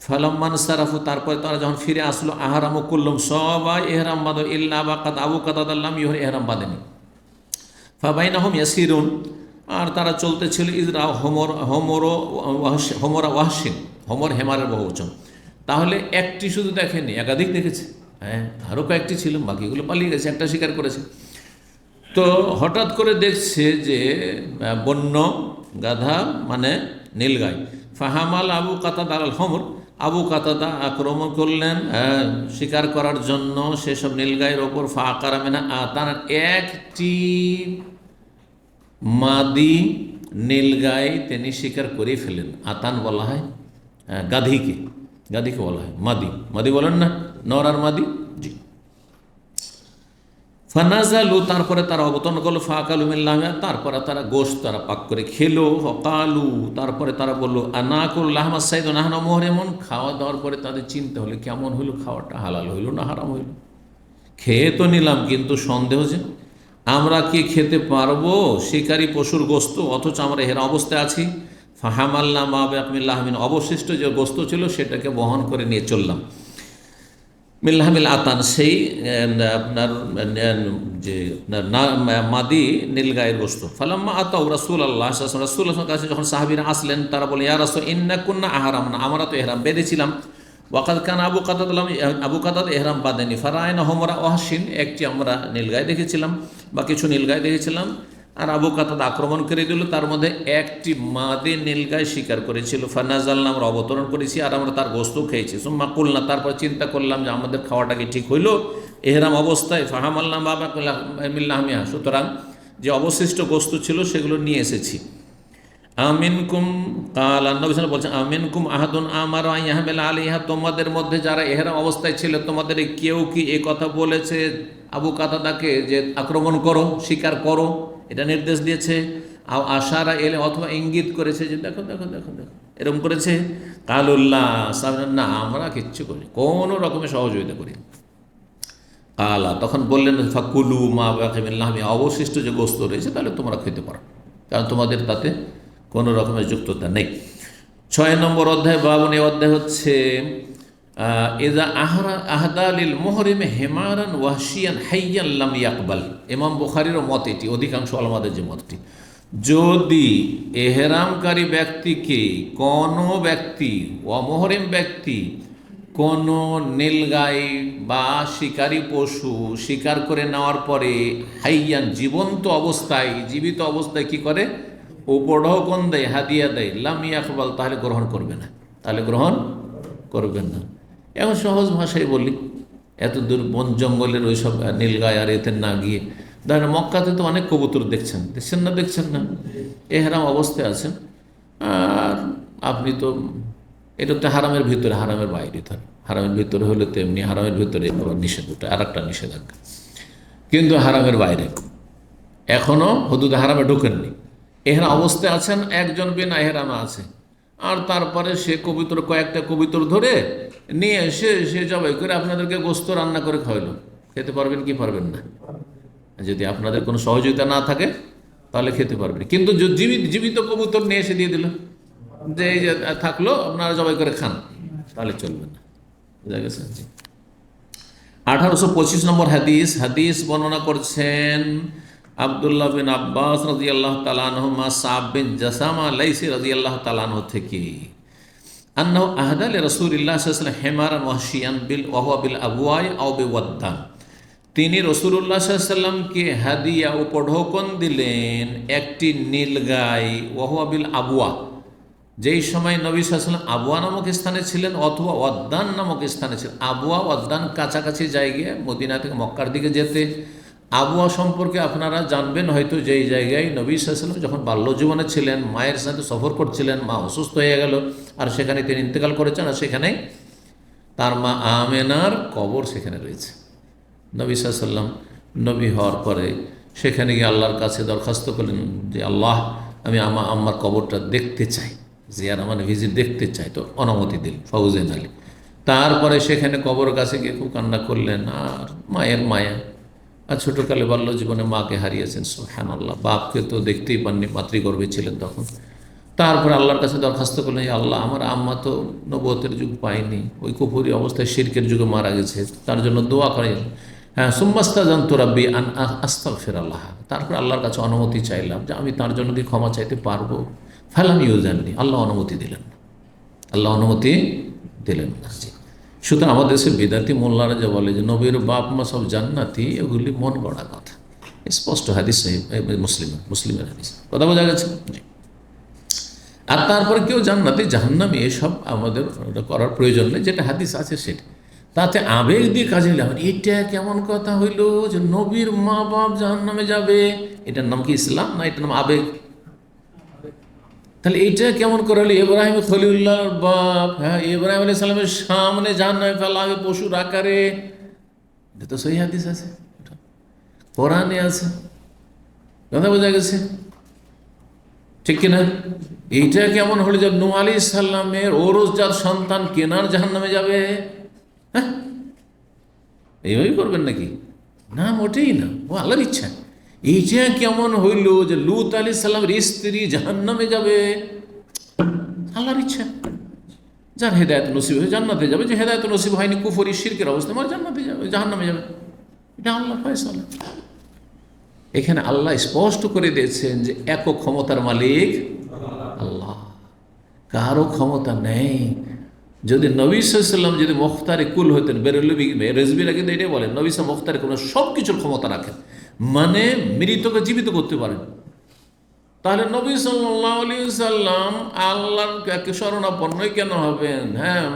ফালাম্মান সারাফু, তারপরে তারা যখন ফিরে আসলো, আহারামু কুল্লুম, সবাই এহরাম বাঁধো, ইল্লা বাকাত আবু কাতাদাল্লাম ইহর এহরাম বাঁধেনি। ফাবাইনাহুম ইয়াসিরুন, আর তারা চলতেছিল, ইজরা হোমরা ওয়াহসিন, হোমর হেমারের বহুবচন। তাহলে একটি শুধু দেখেনি, একাধিক দেখেছে, হ্যাঁ আরও কয়েকটি ছিল, বাকিগুলো পালিয়ে গেছে, একটা শিকার করেছে। তো হঠাৎ করে দেখছে যে বন্য গাধা মানে নীলগাই। ফাহামাল আবু কাতাদা আল হোমর, আবু কাতাদা আক্রমণ করলেন শিকার করার জন্য সেসব নীলগাইয়ের ওপর। ফাকারা মিনা আতান, একটি মাদি নীলগাই তিনি শিকার করে ফেলেন। আতান বলা হয় গাধিকে, গাধিকে বলা হয় মাদি, মাদি বলেন না, নর আর মাদি, জি। ফানাজালু, তারপরে তারা অবতরণ করলো। ফাকালু মিল্লাহা, তারপরে তারা গোশত তারা পাক করে খেলো। ফকালু, তারপরে তারা বললো আনাকুল লাহমা সাইদ নাহনা মুহরিমুন, খাওয়া দাওয়ার পরে তাদের চিন্তা হলো কেমন হইলো, খাওয়াটা হালাল হইল না হারাম হইল। খেয়ে তো নিলাম, কিন্তু সন্দেহ যে আমরা কি খেতে পারবো শিকারী পশুর গোস্ত, অথচ আমরা হেরা অবস্থায় আছি। ফাহামাল্লা মা বেকমিল্লাহমিন, অবশিষ্ট যে গোস্ত ছিল সেটাকে বহন করে নিয়ে চললাম। মিল্লাহমিল আতান, সেই আপনার যে মাদি নীলগায়ের গোস্ত। ফালাম্মা আতাউ রাসূল আল্লাহ, রাসূল কাছে যখন সাহাবীরা আসলেন, তারা বলে ইয়া রাসূল ইন্না কুন্না আহরাম, না আমরা তো এহরাম বেঁধেছিলাম। ওয়াকাদ কান আবু কাতাদাল্লাম, আবু কাতাদ এহরাম বাঁধেনি। ফারায়না হোমরা ওয়াহসিন, একটি আমরা নীলগাই দেখেছিলাম বা কিছু নীলগাই দেখেছিলাম, আর আবু কাতাদ আক্রমণ করে দিল, তার মধ্যে একটি মাদে নীলগাই শিকার করেছিল। ফানাজালনা, আমরা অবতরণ করেছি আর আমরা তার গোস্ত খেয়েছি। সুম্মা কুলনা, তারপর চিন্তা করলাম যে আমাদের খাওয়াটা কি ঠিক হইল এহরাম অবস্থায়। ফাহামাল্লাম বাবা মিল্লাহমিয়া, সুতরাং যে অবশিষ্ট গোস্ত ছিল সেগুলো নিয়ে এসেছি। আমিনকুম কাল, নবী সাল্লাল্লাহু বলছেন আমিনকুম আহাদুন আমার আইয়াহমিল আলাইহা, তোমাদের মধ্যে যারা এহরাম অবস্থায় ছিল তোমাদের কেউ কি এই কথা বলেছে আবু কাতাদাকে যে আক্রমণ করো, শিকার করো, এটা নির্দেশ দিয়েছে। আশারা এলে, অথবা ইঙ্গিত করেছে যে দেখো দেখো দেখো দেখো, এরকম করেছে। কালুল্লাহ, না আমরা কিচ্ছু করি, কোনো রকমের সহযোগিতা করি। কালা, তখন বললেন ফাকুলু মা বাকিমিল্লাহ, অবশিষ্ট যে গোস্ত রয়েছে তাহলে তোমরা খেতে পারো, কারণ তোমাদের তাতে কোনো রকমের যুক্ততা নেই। 6 নম্বর অধ্যায়, বাবন, এই অধ্যায় হচ্ছে এজা আহদা লিল মুহরিমে হেমারান ওয়াহশিয়ান হাইয়ান লাম ইয়াকবাল। ইমাম বুখারীর মত এটি, অধিকাংশ ওলামাদের যে মতটি, যদি এহরামকারী ব্যক্তিকে কোনো ব্যক্তি, অমহরিম ব্যক্তি কোনো নীলগাই বা শিকারী পশু শিকার করে নেওয়ার পরে হাইয়ান, জীবন্ত অবস্থায়, জীবিত অবস্থায় কি করে, উপঢৌকন দেয়, হাদিয়া দেয়, লাম ইয়াকবাল, তাহলে গ্রহণ করবে না, তাহলে গ্রহণ করবেন না। এখন সহজ ভাষায় বলি, এত দূর বন জঙ্গলের ওই সব নীলগাই আর এতে না গিয়ে, ধরেন মক্কাতে তো অনেক কবুতর দেখছেন, দেখছেন না, দেখছেন না, এহরাম অবস্থায় আছেন, আর আপনি তো এটা তো হারামের ভিতরে, হারামের বাইরে থাকে। হারামের ভিতরে হলে তো এমনি হারামের ভিতরে নিষেধ, ওটা আর একটা নিষেধাজ্ঞা, কিন্তু হারামের বাইরে এখনও হুদুদ হারামে ঢোকেননি, এহরাম অবস্থায় আছেন, একজন বিনা এহরামে আছে, আর তারপরে সে কবুতর, কয়েকটা কবুতর ধরে নিয়ে এসে সে জবাই করে আপনাদেরকে গোস্ত রান্না করে খাওয়াইল, খেতে পারবেন কি পারবেন না? যদি আপনাদের কোনো সহযোগিতা না থাকে তাহলে খেতে পারবেন, কিন্তু জীবিত কবুতর নিয়ে এসে দিয়ে দিল যে এই যে থাকলো আপনারা জবাই করে খান, তাহলে চলবে না। বুঝা গেছে? 1825 নম্বর হাদিস বর্ণনা করছেন আব্দুল্লাহ বিন আব্বাস রাদিয়াল্লাহু তাআলা আনহুমা, সাব বিন জাসামা লাইসি রাদিয়াল্লাহু তাআলা আনহু থেকে, আন্নাহু আহদা লি রাসূলিল্লাহ সাল্লাল্লাহু আলাইহি ওয়াসাল্লাম হিমারান ওয়াহশিয়ান বিল ওয়াহুয়া বিল আবওয়াই আও বিওয়াদ্দান, তিনি রাসূলুল্লাহ সাল্লাল্লাহু আলাইহি ওয়াসাল্লামকে হাদিয়া, উপঢৌকন দিলেন একটি নীলগাই, ওয়াহুয়া বিল আবওয়া, যেই সময় নবী সাল্লাল্লাহু আলাইহি ওয়াসাল্লাম আবওয়া নামক স্থানে ছিলেন, অথবা ওয়াদ্দান নামক স্থানে ছিলেন। আবওয়া ওয়াদ্দান কাছাকাছি জায়গায়, মদিনা থেকে মক্কার দিকে যেতে। আবওয়া সম্পর্কে আপনারা জানবেন হয়তো, যেই জায়গায় নবী সাল্লাল্লাহু আলাইহি ওয়াসাল্লাম যখন বাল্য জীবনে ছিলেন, মায়ের সাথে সফর করছিলেন, মা অসুস্থ হয়ে গেল, আর সেখানে তিনি ইন্তেকাল করেছেন, আর সেখানে তার মা আমেনার কবর সেখানে রয়েছে। নবী সাল্লাল্লাহু আলাইহি ওয়াসাল্লাম নবী হওয়ার পরে সেখানে গিয়ে আল্লাহর কাছে দরখাস্ত করলেন যে আল্লাহ, আমি আম্মার কবরটা দেখতে চাই, জিয়ারা মানে ভিজিট দেখতে চাই। তো অনুমতি দিল ফৌজেন আলী। তারপরে সেখানে কবর কাছে গিয়ে খুব কান্না করলেন, আর মায়ের মায়া, আর ছোটোকালে বাল্য জীবনে মাকে হারিয়েছেন, সুবহানাল্লাহ, বাপকে তো দেখতেই পাননি, মাতৃগর্ভে ছিলেন তখন। তারপরে আল্লাহর কাছে দরখাস্ত করলেন, যে আল্লাহ, আমার আম্মা তো নবুয়তের যুগ পায়নি, ওই কুফরি অবস্থায় শিরকের যুগে মারা গেছে, তার জন্য দোয়া করেন। হ্যাঁ, সুম্মাস্তাজানতু রাব্বি আন আস্তাগফিরাল্লাহ, তারপরে আল্লাহর কাছে অনুমতি চাইলাম যে আমি তার জন্য কি ক্ষমা চাইতে পারবো। ফালাম ইউজাননি, আল্লাহ অনুমতি দিলেন না, আল্লাহ অনুমতি দিলেন না। জি। সুতরাং আমাদের দেশে বিদাতি মোল্লারা যে বলে যে নবীর বাপ মা সব জান্নাতি, এগুলি মন গড়া কথা। স্পষ্ট হাদিস, মুসলিমের হাদিস, কথা বোঝা গেছে। আর তারপরে কেউ জান্নাতি জাহান্নামী এসব আমাদের করার প্রয়োজন নেই, যেটা হাদিস আছে সেটা। তাতে আবেগ দিয়ে কাজে লাগবে, এটা কেমন কথা হইল যে নবীর মা বাপ জাহান্নামে যাবে, এটার নাম কি ইসলাম না, এটার নাম আবেগ? তাহলে এইটা কেমন করে হলো? ইব্রাহিম খলিলুল্লাহর বাপ, হ্যাঁ, ইব্রাহিম আলাইহিস সালামের সামনে জাহান্নামে ফেলা হবে পশুর আকারে, এটা তো সহিহ হাদিস আছে, কোরআনে আছে, কথা বোঝা গেছে, ঠিক কিনা? এইটা কেমন হলো যে নূহ আলাইহিস সালামের ওরসজাত সন্তান কেনার জাহান্নামে যাবে? হ্যাঁ, এইভাবেই করবেন নাকি? না, মোটেই না, ও আল্লাহর ইচ্ছা। এইটা কেমন হইল যে লূত আলাইহিস সালামের স্ত্রী জাহান্নামে যাবে? আল্লাহর ইচ্ছা। যার হেদায়েত নসিব হয়ে জান্নাতে যাবে, যে হেদায়েত নসিব হয়নি, কুফরি শিরকের অবস্থা, আমার জান্নাতে যাবে, জাহান্নামে যাবে, এটা আল্লাহর ফয়সালা। এখানে আল্লাহ স্পষ্ট করে দিয়েছেন যে একক ক্ষমতার মালিক আল্লাহ, কারো ক্ষমতা নেই। যদি নবী সাল্লাল্লাহু আলাইহি ওয়াসাল্লাম যদি মুখতারে কুল হতেন, বেরেলভী রেজবিরা কিন্তু এটাই বলেন, নবী সাল্লাল্লাহু মুখতারে কুল, সব কিছুর ক্ষমতা রাখেন, মানে মৃতকে জীবিত করতে পারেন। তাহলে নবী সাল্লাল্লাহু আলাইহি ওয়াসাল্লাম আল্লাহর শরণাপন্নই কেন হবেন? হ্যাঁ,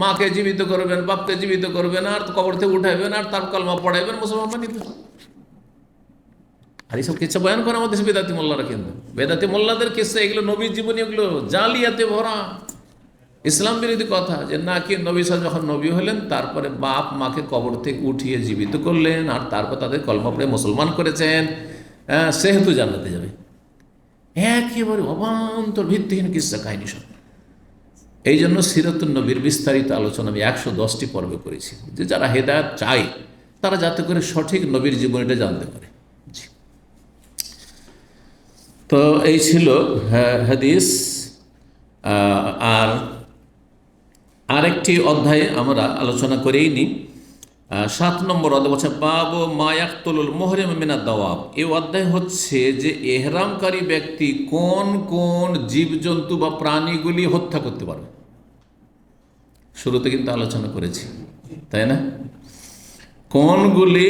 মাকে জীবিত করবেন, বাপকে জীবিত করবেন, আর কবর থেকে উঠাইবেন, আর তার কলমা পড়াইবেন, মুসলমান বানিয়ে দেবেন। আর এইসব কিচ্ছা বয়ান করে আমাদের বেদাতি মোল্লারা, কিন্তু বেদাতি মোল্লাদের কিচ্ছা এগুলো নবীর জীবনী, এগুলো জালিয়াতে ভরা, ইসলাম বিরোধী কথা। যে না, কি নবী সাল্লাল্লাহু যখন নবী হলেন, তারপরে বাপ মাকে কবর থেকে উঠিয়ে জীবিত করলেন, আর তারপর তাদের কলমা পড়ে মুসলমান করেছেন, সেহেতু জান্নাতে যাবে। একেবারে অবান্তর ভিত্তিহীন কিচ্ছা কাহিনী সব। এই জন্য সিরাতুন নবীর বিস্তারিত আলোচনা আমি 110টি পর্বে করেছি, যে যারা হেদায়েত চায় তারা যাতে করে সঠিক নবীর জীবনীটা জানতে পারে। তো এই ছিল হাদিস। আর আরেকটি অধ্যায়ে আমরা আলোচনা করেই নি, 7 নম্বর অধ্যায় বলছে বাবু মায়াকতুলুল মুহরিম মিনাদ দাওয়াব। এই অধ্যায় হচ্ছে যে এহরামকারী ব্যক্তি কোন কোন জীবজন্তু বা প্রাণীগুলি হত্যা করতে পারবে। শুরুতে কিন্তু আলোচনা করেছি, তাই না? কোনগুলি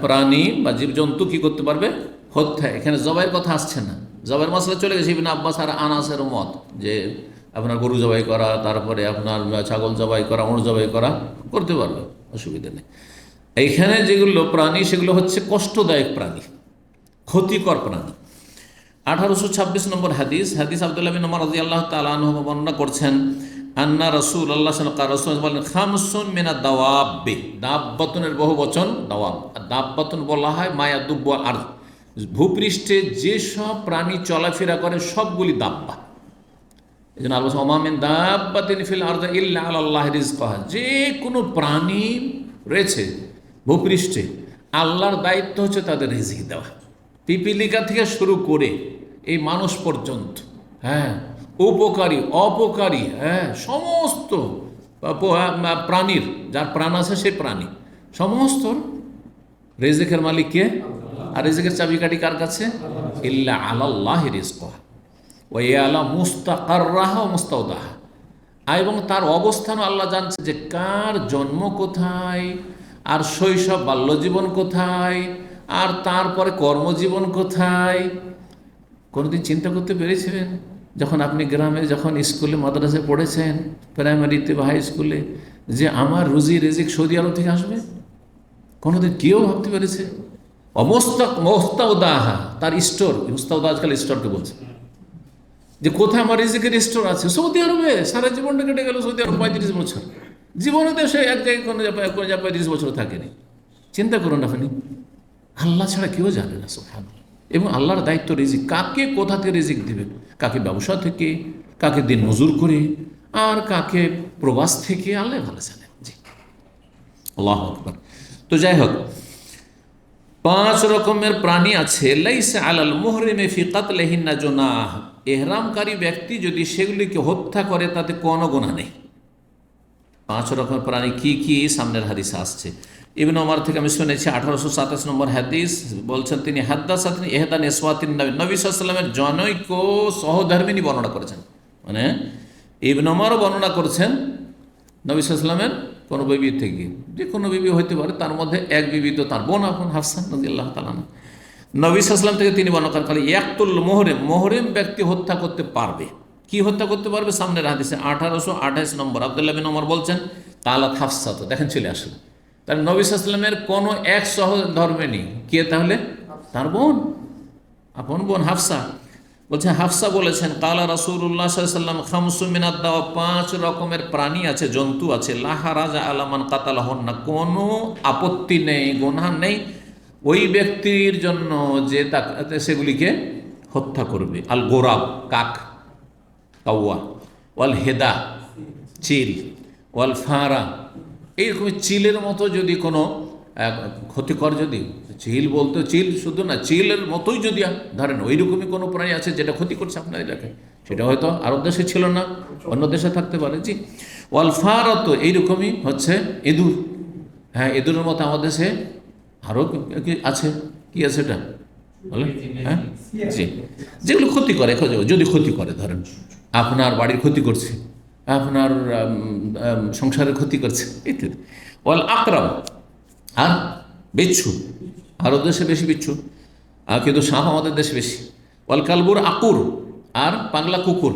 প্রাণী বা জীবজন্তু কি করতে পারবে? হত্যা। এখানে জবাইয়ের কথা আসছে না, জবাইয়ের মশলা চলে গেছে ইবনে আব্বাস আর আনাসের মত, যে আপনার গরু জবাই করা, তারপরে আপনার ছাগল জবাই করা, উট জবাই করা করতে পারবে, অসুবিধা নেই। এইখানে যেগুলো প্রাণী সেগুলো হচ্ছে কষ্টদায়ক প্রাণী, ক্ষতিকর প্রাণী। 1826 নম্বর হাদিস আব্দুল্লাহ বিন উমর রাদিয়াল্লাহু তাআলা আনহু বর্ণনা করছেন, আন্না রাসূলুল্লাহ সাল্লাল্লাহু আলাইহি ওয়াসাল্লাম বলেন, খামসুন মিনাদ দাওয়াবি, দাব্বাতুনের বহু বচন দাওয়াব। আর দাব্বাতুন বলা হয় মায়া দুব্বুল আরদ, ভূপৃষ্ঠে যেসব প্রাণী চলাফেরা করে সবগুলি দাব্বা। এই জন্য আল্লাহ ওমা মিন দাব্বাতিন ফিল আরদি ইল্লা আলাল্লাহি রিজকুহা, যে কোনো প্রাণী রয়েছে ভূপৃষ্ঠে, আল্লাহর দায়িত্ব হচ্ছে তাদের রিজিক দেওয়া। পিপিলিকা থেকে শুরু করে এই মানুষ পর্যন্ত, হ্যাঁ, উপকারী অপকারী, হ্যাঁ, সমস্ত প্রাণীর, যার প্রাণ আছে সেই প্রাণী সমস্ত রিজিকের মালিক কে? আর রিজিকের চাবিকাঠি কার কাছে? ইল্লা আলাল্লাহি রিজকুহা ওয়া ইয়ালা মুস্তাকাররাহা ওয়া মুস্তাওদাহা, এবং তার অবস্থানও আল্লাহ জানছে, যে কার জন্ম কোথায়, আর শৈশব বাল্যজীবন কোথায়, আর তারপরে কর্মজীবন কোথায়। কোনোদিন চিন্তা করতে পেরেছিলেন যখন আপনি গ্রামে, যখন স্কুলে মাদ্রাসায় পড়েছেন, প্রাইমারিতে বা হাই স্কুলে, যে আমার রুজি রিজিক সৌদি আরব থেকে আসবে? কোনোদিন কেউ ভাবতে পেরেছে? মুস্তাওদাহা, তার স্টোর, মুস্তাওদা আজকাল স্টোরকে বলছে, যে কোথায় আমার রিজিকের স্টোর আছে? সৌদি আরবে। সারা জীবনটা কেটে গেল সৌদি আরব, 35 বছর। জীবনে তো সে এক জায়গায় কোনো 35 বছর থাকেনি। চিন্তা করুন আপনি, আল্লাহ ছাড়া কেউ জানে না। সুবহানাল্লাহ। এবং আল্লাহর দায়িত্ব রিজিক, কাকে কোথা থেকে রিজিক দিবেন, কাকে ব্যবসা থেকে, কাকে দিন মজুর করে, আর কাকে প্রবাস থেকে, আল্লাহ ভালো জানেন। জি, আল্লাহু আকবার। তো যাই হোক, 5 রকমের প্রাণী আছে। লাইসা আলাল মুহরিমে ফি কাতলিহিন্না জুনাহ, ইহরামকারী ব্যক্তি যদি সেগুলিকে হত্যা করে তাতে কোনো গুনাহ নেই। 5 রকমের প্রাণী কি কি সামনের হাদিসে আসছে। ইবনে ওমর থেকে আমি শুনেছি 1827 নম্বর হাদিস, বলছেন তিনি, হাদ্দাসাতনি ইহদা নিসওয়াতিন নবী, নবী সাল্লাল্লাহু আলাইহি ওয়াসাল্লামের জনৈক সহধর্মিনী বর্ণনা করেছেন, মানে ইবনে ওমরও বর্ণনা করছেন নবী সাল্লাল্লাহু আলাইহি ওয়াসাল্লামের কোনো বিবি থেকে, যে কোনো বিবি হইতে পারে, তার মধ্যে এক বিবি তো তার বোন আপন হাফসা রাদিয়াল্লাহু তাআলা। নবী সাল্লাল্লাহু আলাইহি ওয়াসাল্লাম থেকে তিনি বর্ণনা করেন, খালি ইয়াকতুল মুহরিম, মুহরিম ব্যক্তি হত্যা করতে পারবে। কি হত্যা করতে পারবে? সামনের হাদিসে 1828 নম্বর, আব্দুল্লাহ বিন ওমর বলছেন, কালাত হাফসা, তো দেখেন চলে আসলো। তাহলে নবী সাল্লাল্লাহু আলাইহি ওয়াসাল্লামের কোনো এক সহধর্মিণী কে? তাহলে তার বোন, আপন বোন হাফসা। বলছেন হাফসা বলেছেন, কালা রাসূলুল্লাহ সাল্লাল্লাহু আলাইহি ওয়াসাল্লাম খামসু মিনাদ দাওয়া, 5 রকমের প্রাণী আছে, জন্তু আছে, লা হারাজা আলা মান কাতালাহুন্না, কোনো আপত্তি নেই, গুনাহ নেই ওই ব্যক্তির জন্য যে সেগুলিকে হত্যা করবে। আল গোরাব, কাক, কাউয়া, ওয়াল হেদা, চিল, ওয়াল ফারা, এইরকম চিলের মতো যদি কোনো ক্ষতিকর, যদি চিল বলতে চিল শুধু না, চিলের মতোই যদি ধরেন ওই রকমই কোনো প্রাণী আছে যেটা ক্ষতি করছে আপনার এলাকায়, সেটা হয়তো আরব দেশে ছিল না, অন্য দেশে থাকতে পারে। জি, ওয়াল ফারা, তো এইরকমই হচ্ছে ইঁদুর। হ্যাঁ, ইঁদুরের মতো আমাদের দেশে আরও আছে, কি আছে এটা বলে? হ্যাঁ, জি, যেগুলো ক্ষতি করে, যদি ক্ষতি করে, ধরেন আপনার বাড়ির ক্ষতি করছে, আপনার সংসারের ক্ষতি করছে, ইত্যাদি। ওয়াল আকরাম, আর বিচ্ছু, আরব দেশে বেশি বিচ্ছু, কিন্তু সাপ আমাদের দেশে বেশি। ওয়াল কালবুর, আকুর, আর পাগলা কুকুর।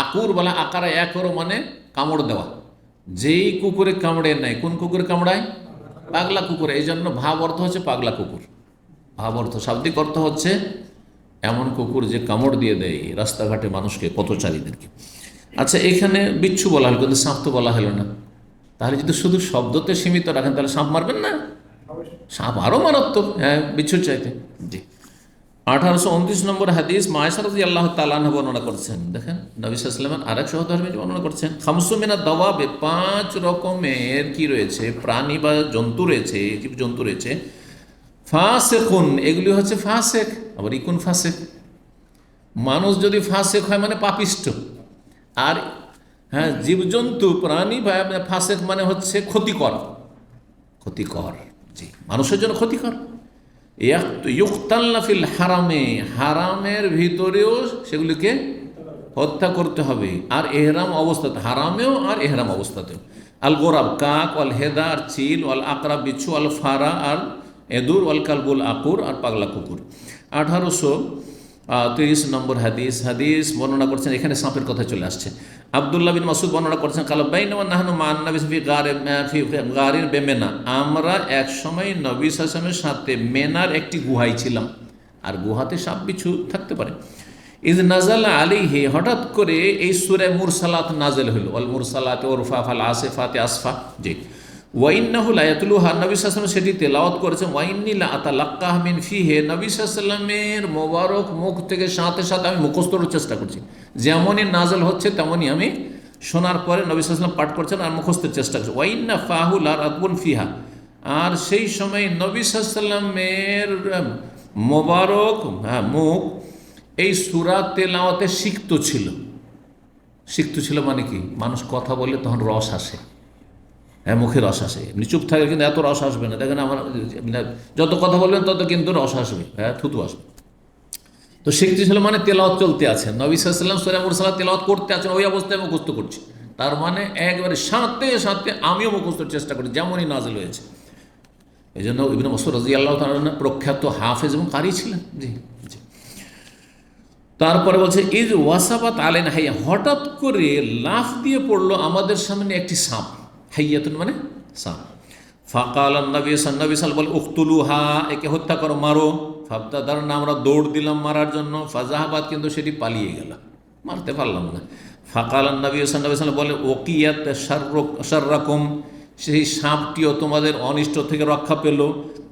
আকুর বলা আকারে একর, মানে কামড় দেওয়া, যেই কুকুরে কামড়ে নেয়। কোন কুকুরে কামড়ায়? পাগলা কুকুর। এই জন্য ভাব অর্থ হচ্ছে পাগলা কুকুর, ভাব অর্থ, শাব্দিক অর্থ হচ্ছে এমন কুকুর যে কামড় দিয়ে দেয় রাস্তাঘাটে মানুষকে, পথচারীদেরকে। আচ্ছা, এখানে বিচ্ছু বলা হলো, কিন্তু সাপ তো বলা হলো না। তাহলে যদি শুধু শব্দতে সীমিত রাখেন তাহলে সাপ মারবেন না? সাপ আরও মারাত্মক, হ্যাঁ, বিচ্ছুর চাইতে। জি, 1829 নম্বর হাদিস, মায়েশা রাদিয়াল্লাহু তাআলা আনহা বর্ণনা করছেন। দেখেন নবী সাল্লাল্লাহু আলাইহি ওয়াসাল্লামের আরেক সহধর্মিণী বর্ণনা করছেন, খামসু মিনাদ দাওয়াবে, 5 রকমের কি রয়েছে, প্রাণী বা জন্তু রয়েছে, জীবজন্তু রয়েছে, ফাসিকুন, এগুলি হচ্ছে ফাসেক। আবার ইকুন ফাসেক, মানুষ যদি ফাসেক হয় মানে পাপিষ্ট, আর হ্যাঁ, জীবজন্তু প্রাণী বা ফাসেক মানে হচ্ছে ক্ষতিকর, ক্ষতিকর। জি, মানুষের জন্য ক্ষতিকর। ইউকতালনা ফিল হারামে, হারামের ভিতরেও সেগুলিকে হত্যা করতে হবে, আর এহরাম অবস্থাতে, হারামেও আর এহরাম অবস্থাতেও। আল গোরাব, কাক, ওয়াল হেদা, আর চিল, ওয়াল আকরা, বিচ্ছু, আল ফারা, আর এদুর, ওয়াল কালবুল, আকুর, আর পাগলা কুকুর। 1830 নম্বর হাদিস, হাদিস বর্ণনা করছেন, এখানে সাপের কথা চলে আসছে। আব্দুল্লাহ বিন মাসউদ বর্ণনা করছেন, কাল বাইনা নাহনু মান নবী ফি গারির বেমেনা, আমরা এক সময় নবী সাল্লাল্লাহু আলাইহি ওয়াসাল্লামের সাথে মেনার একটি গুহায় ছিলাম, আর গুহাতে সাপ বিচ্ছু থাকতে পারে। ইজ নাজালা আলাইহি, হঠাৎ করে এই সূরা মুরসালাত নাযিল হলো, ওয়াল মুরসালাত উরফা, ফাল আসিফাতি আসফা। জি, ওয়াইন্নাহু লা ইয়াতলুহা, নবী সাল্লাল্লাহু আলাইহি ওয়াসাল্লাম সেটি তেলাওয়াত করেছেন। ওয়াইন্নী লা আতালাক্কাহ মিন ফিহি, নবী সাল্লাল্লাহু আলাইহি ওয়াসাল্লামের মোবারক মুখ থেকে সাথে সাথে আমি মুখস্থ করার চেষ্টা করছি, যেমনই নাযিল হচ্ছে তেমনই আমি শোনার পরে নবী সাল্লাল্লাহু আলাইহি ওয়াসাল্লাম পাঠ করছেন আর মুখস্থের চেষ্টা করছি। ওয়াইন্না ফাহু লা রাতবুন ফিহা, আর সেই সময় নবী সাল্লাল্লাহু আলাইহি ওয়াসাল্লামের মোবারক মুখ এই সূরা তেলাওয়াতে সিক্ত ছিল। সিক্ত ছিল মানে কি? মানুষ কথা বলে তখন রস আসে, হ্যাঁ, মুখে রস আসে। এমনি চুপ থাকে কিন্তু এত রস আসবে না। দেখেন আমার যত কথা বলবেন তত কিন্তু রস আসবে, হ্যাঁ, থুতু আসবে। তো সিক্ত ছিল মানে তেলাওয়াত চলতে আছে, নবী সাল্লাল্লাহু আলাইহি ওয়াসাল্লাম সূরা মুরসালাত তেলাওয়াত করতে আছেন, ওই অবস্থায় মুখস্থ করছি। তার মানে একবারে সাথে সাথে আমিও মুখস্থর চেষ্টা করি, যেমনই নাযিল হয়েছে। এই জন্য ইবনে মাসউদ রাদিয়াল্লাহু তাআলা প্রখ্যাত হাফেজ এবং কারি ছিলেন। জি জি। তারপরে বলছে, ইজ ওয়াসাবাত আলাইনা হাইয়া, হঠাৎ করে লাফ দিয়ে পড়লো আমাদের সামনে একটি সাপ। হাইয়াতুন মানে সাপ। ফাকাল নবী সাল্লাল্লাহু বলে, উকতুলুহা, একে হত্যা করো, মারো। ফাবতাদারনা, আমরা দৌড় দিলাম মারার জন্য। ফাজাহাবাত, কিন্তু সেটি পালিয়ে গেল, মারতে পারলাম না। ফাকাল নবী সাল্লাল্লাহু বলে, ওকিয়াত শাররাকুম, সেই সাপটিও তোমাদের অনিষ্ট থেকে রক্ষা পেল,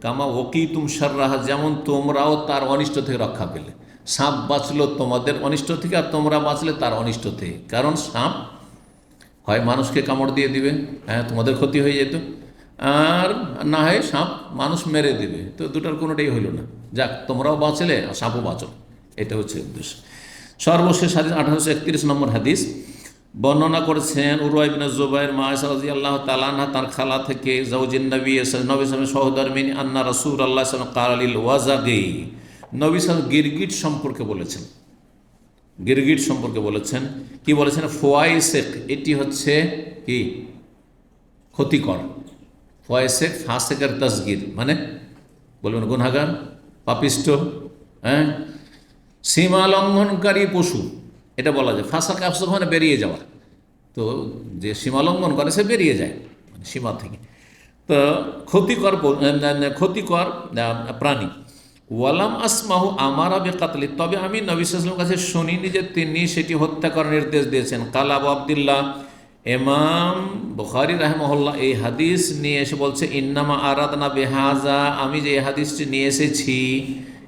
কামা ওকিতুম শাররাহা, যেমন তোমরাও তার অনিষ্ট থেকে রক্ষা পেলে। সাপ বাঁচলো তোমাদের অনিষ্ট থেকে, আর তোমরা বাঁচলে তার অনিষ্ট থেকে। কারণ সাপ হয় মানুষকে কামড় দিয়ে দিবে, হ্যাঁ তোমাদের ক্ষতি হয়ে যেত, আর না হয় সাপ মানুষ মেরে দিবে, তো দুটার কোনোটাই হইল না। যাক, তোমরাও বাঁচলে আর সাপও বাঁচো, এটা হচ্ছে উদ্দেশ্য। সর্বশেষ হাদিস 1831 নম্বর হাদিস বর্ণনা করেছেন উরওয়া ইবনে জুবাইর মা আয়েশা রাদিয়াল্লাহু তাআলা আনহা, তার খালা থেকে, জাওজিন নবী সাল্লাল্লাহু আলাইহি ওয়াসাল্লাম সহধর্মিনী, আন্না রাসূলুল্লাহ সাল্লাল্লাহু আলাইহি ওয়াসাল্লাম ক্বালা লিল ওয়াজাগি, নবী সাল্লাল্লাহু গিরগিট সম্পর্কে বলেছেন, গিরগিট সম্পর্কে বলেছেন, কি বলেছেন? ফুয়াইসেক, এটি হচ্ছে কি ক্ষতিকর। ফুয়াইসেক ফাসেকের তাসগীর, মানে বলবেন গুনাহগার, পাপিষ্ট, হ্যাঁ, সীমা লঙ্ঘনকারী পশু, এটা বলা যায়। ফাসাক আফসাক মানে বেরিয়ে যাওয়া, তো যে সীমা লঙ্ঘন করে সে বেরিয়ে যায় মানে সীমা থেকে। তো ক্ষতিকর প্রাণী। ওয়ালাম আসমাহু আমারা বেকাতলি, তবে আমি নবী সাল্লাল্লাহু আলাইহি ওয়াসাল্লামের কাছে শুনিনি যে তিনি সেটি হত্যা করার নির্দেশ দিয়েছেন। কালা আবু আব্দুল্লাহ, ইমাম বুখারী রাহিমাহুল্লাহ এই হাদিস নিয়ে এসে বলছে, ইন্নামা আরাদনা বেহাজা, আমি যে এই হাদিসটি নিয়ে এসেছি,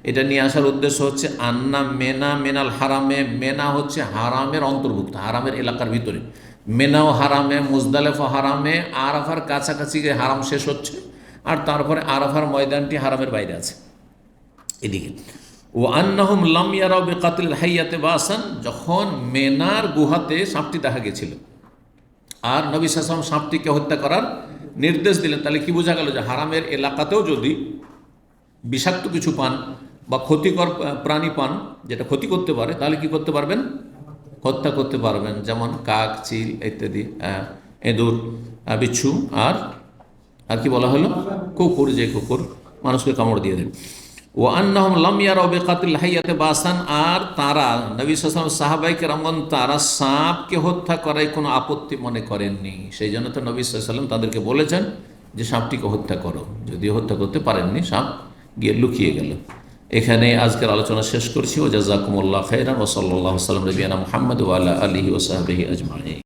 এটা নিয়ে আসার উদ্দেশ্য হচ্ছে আন্না মেনা মেনাল হারামে, মেনা হচ্ছে হারামের অন্তর্ভুক্ত, হারামের এলাকার ভিতরে। মেনাও হারামে, মুজদালেফা হারামে, আরাফার কাছাকাছি গিয়ে হারাম শেষ হচ্ছে, আর তারপরে আরাফার ময়দানটি হারামের বাইরে আছে এদিকে। ও আন্নাহুম লাম ইয়ারাউ বিকাতিল হাইয়াতে বাসান, যখন মেনার গুহাতে সাপটি দেখা গেছিল আর নবী সাল্লাল্লাহু আলাইহি ওয়াসাল্লাম সাপটিকে হত্যা করার নির্দেশ দিলেন, তাহলে কি বোঝা গেল যে হারামের এলাকাতেও যদি বিষাক্ত কিছু পান বা ক্ষতিকর প্রাণী পান যেটা ক্ষতি করতে পারে, তাহলে কি করতে পারবেন? হত্যা করতে পারবেন। যেমন কাক, চিল ইত্যাদি, এঁদুর, বিচ্ছু, আর কি বলা হলো, কুকুর, যে কুকুর মানুষকে কামড় দিয়ে দেন। ও আন্নাহুম লাম ইয়ারাউ বিকাতিল হাইয়াতে বাসান, আর তারা নবী সাল্লাল্লাহু আলাইহি ওয়াসাল্লাম সাহাবায়ে কেরামগণ তারা সাপকে হত্যা করায় কোনো আপত্তি মনে করেননি। সেই জন্য তো নবী সাল্লাল্লাহু আলাইহি ওয়াসাল্লাম তাদেরকে বলেছেন যে সাপটিকে হত্যা করো। যদিও হত্যা করতে পারেননি, সাপ গিয়ে লুকিয়ে গেল। এখানে আজকের আলোচনা শেষ করছি। ও জাযাকুমুল্লাহু খাইরান, ওয়া সাল্লাল্লাহু আলা নবিয়িনা মুহাম্মদ ওয়া আলা আলিহি ওয়া সাহবিহি আজমাইন।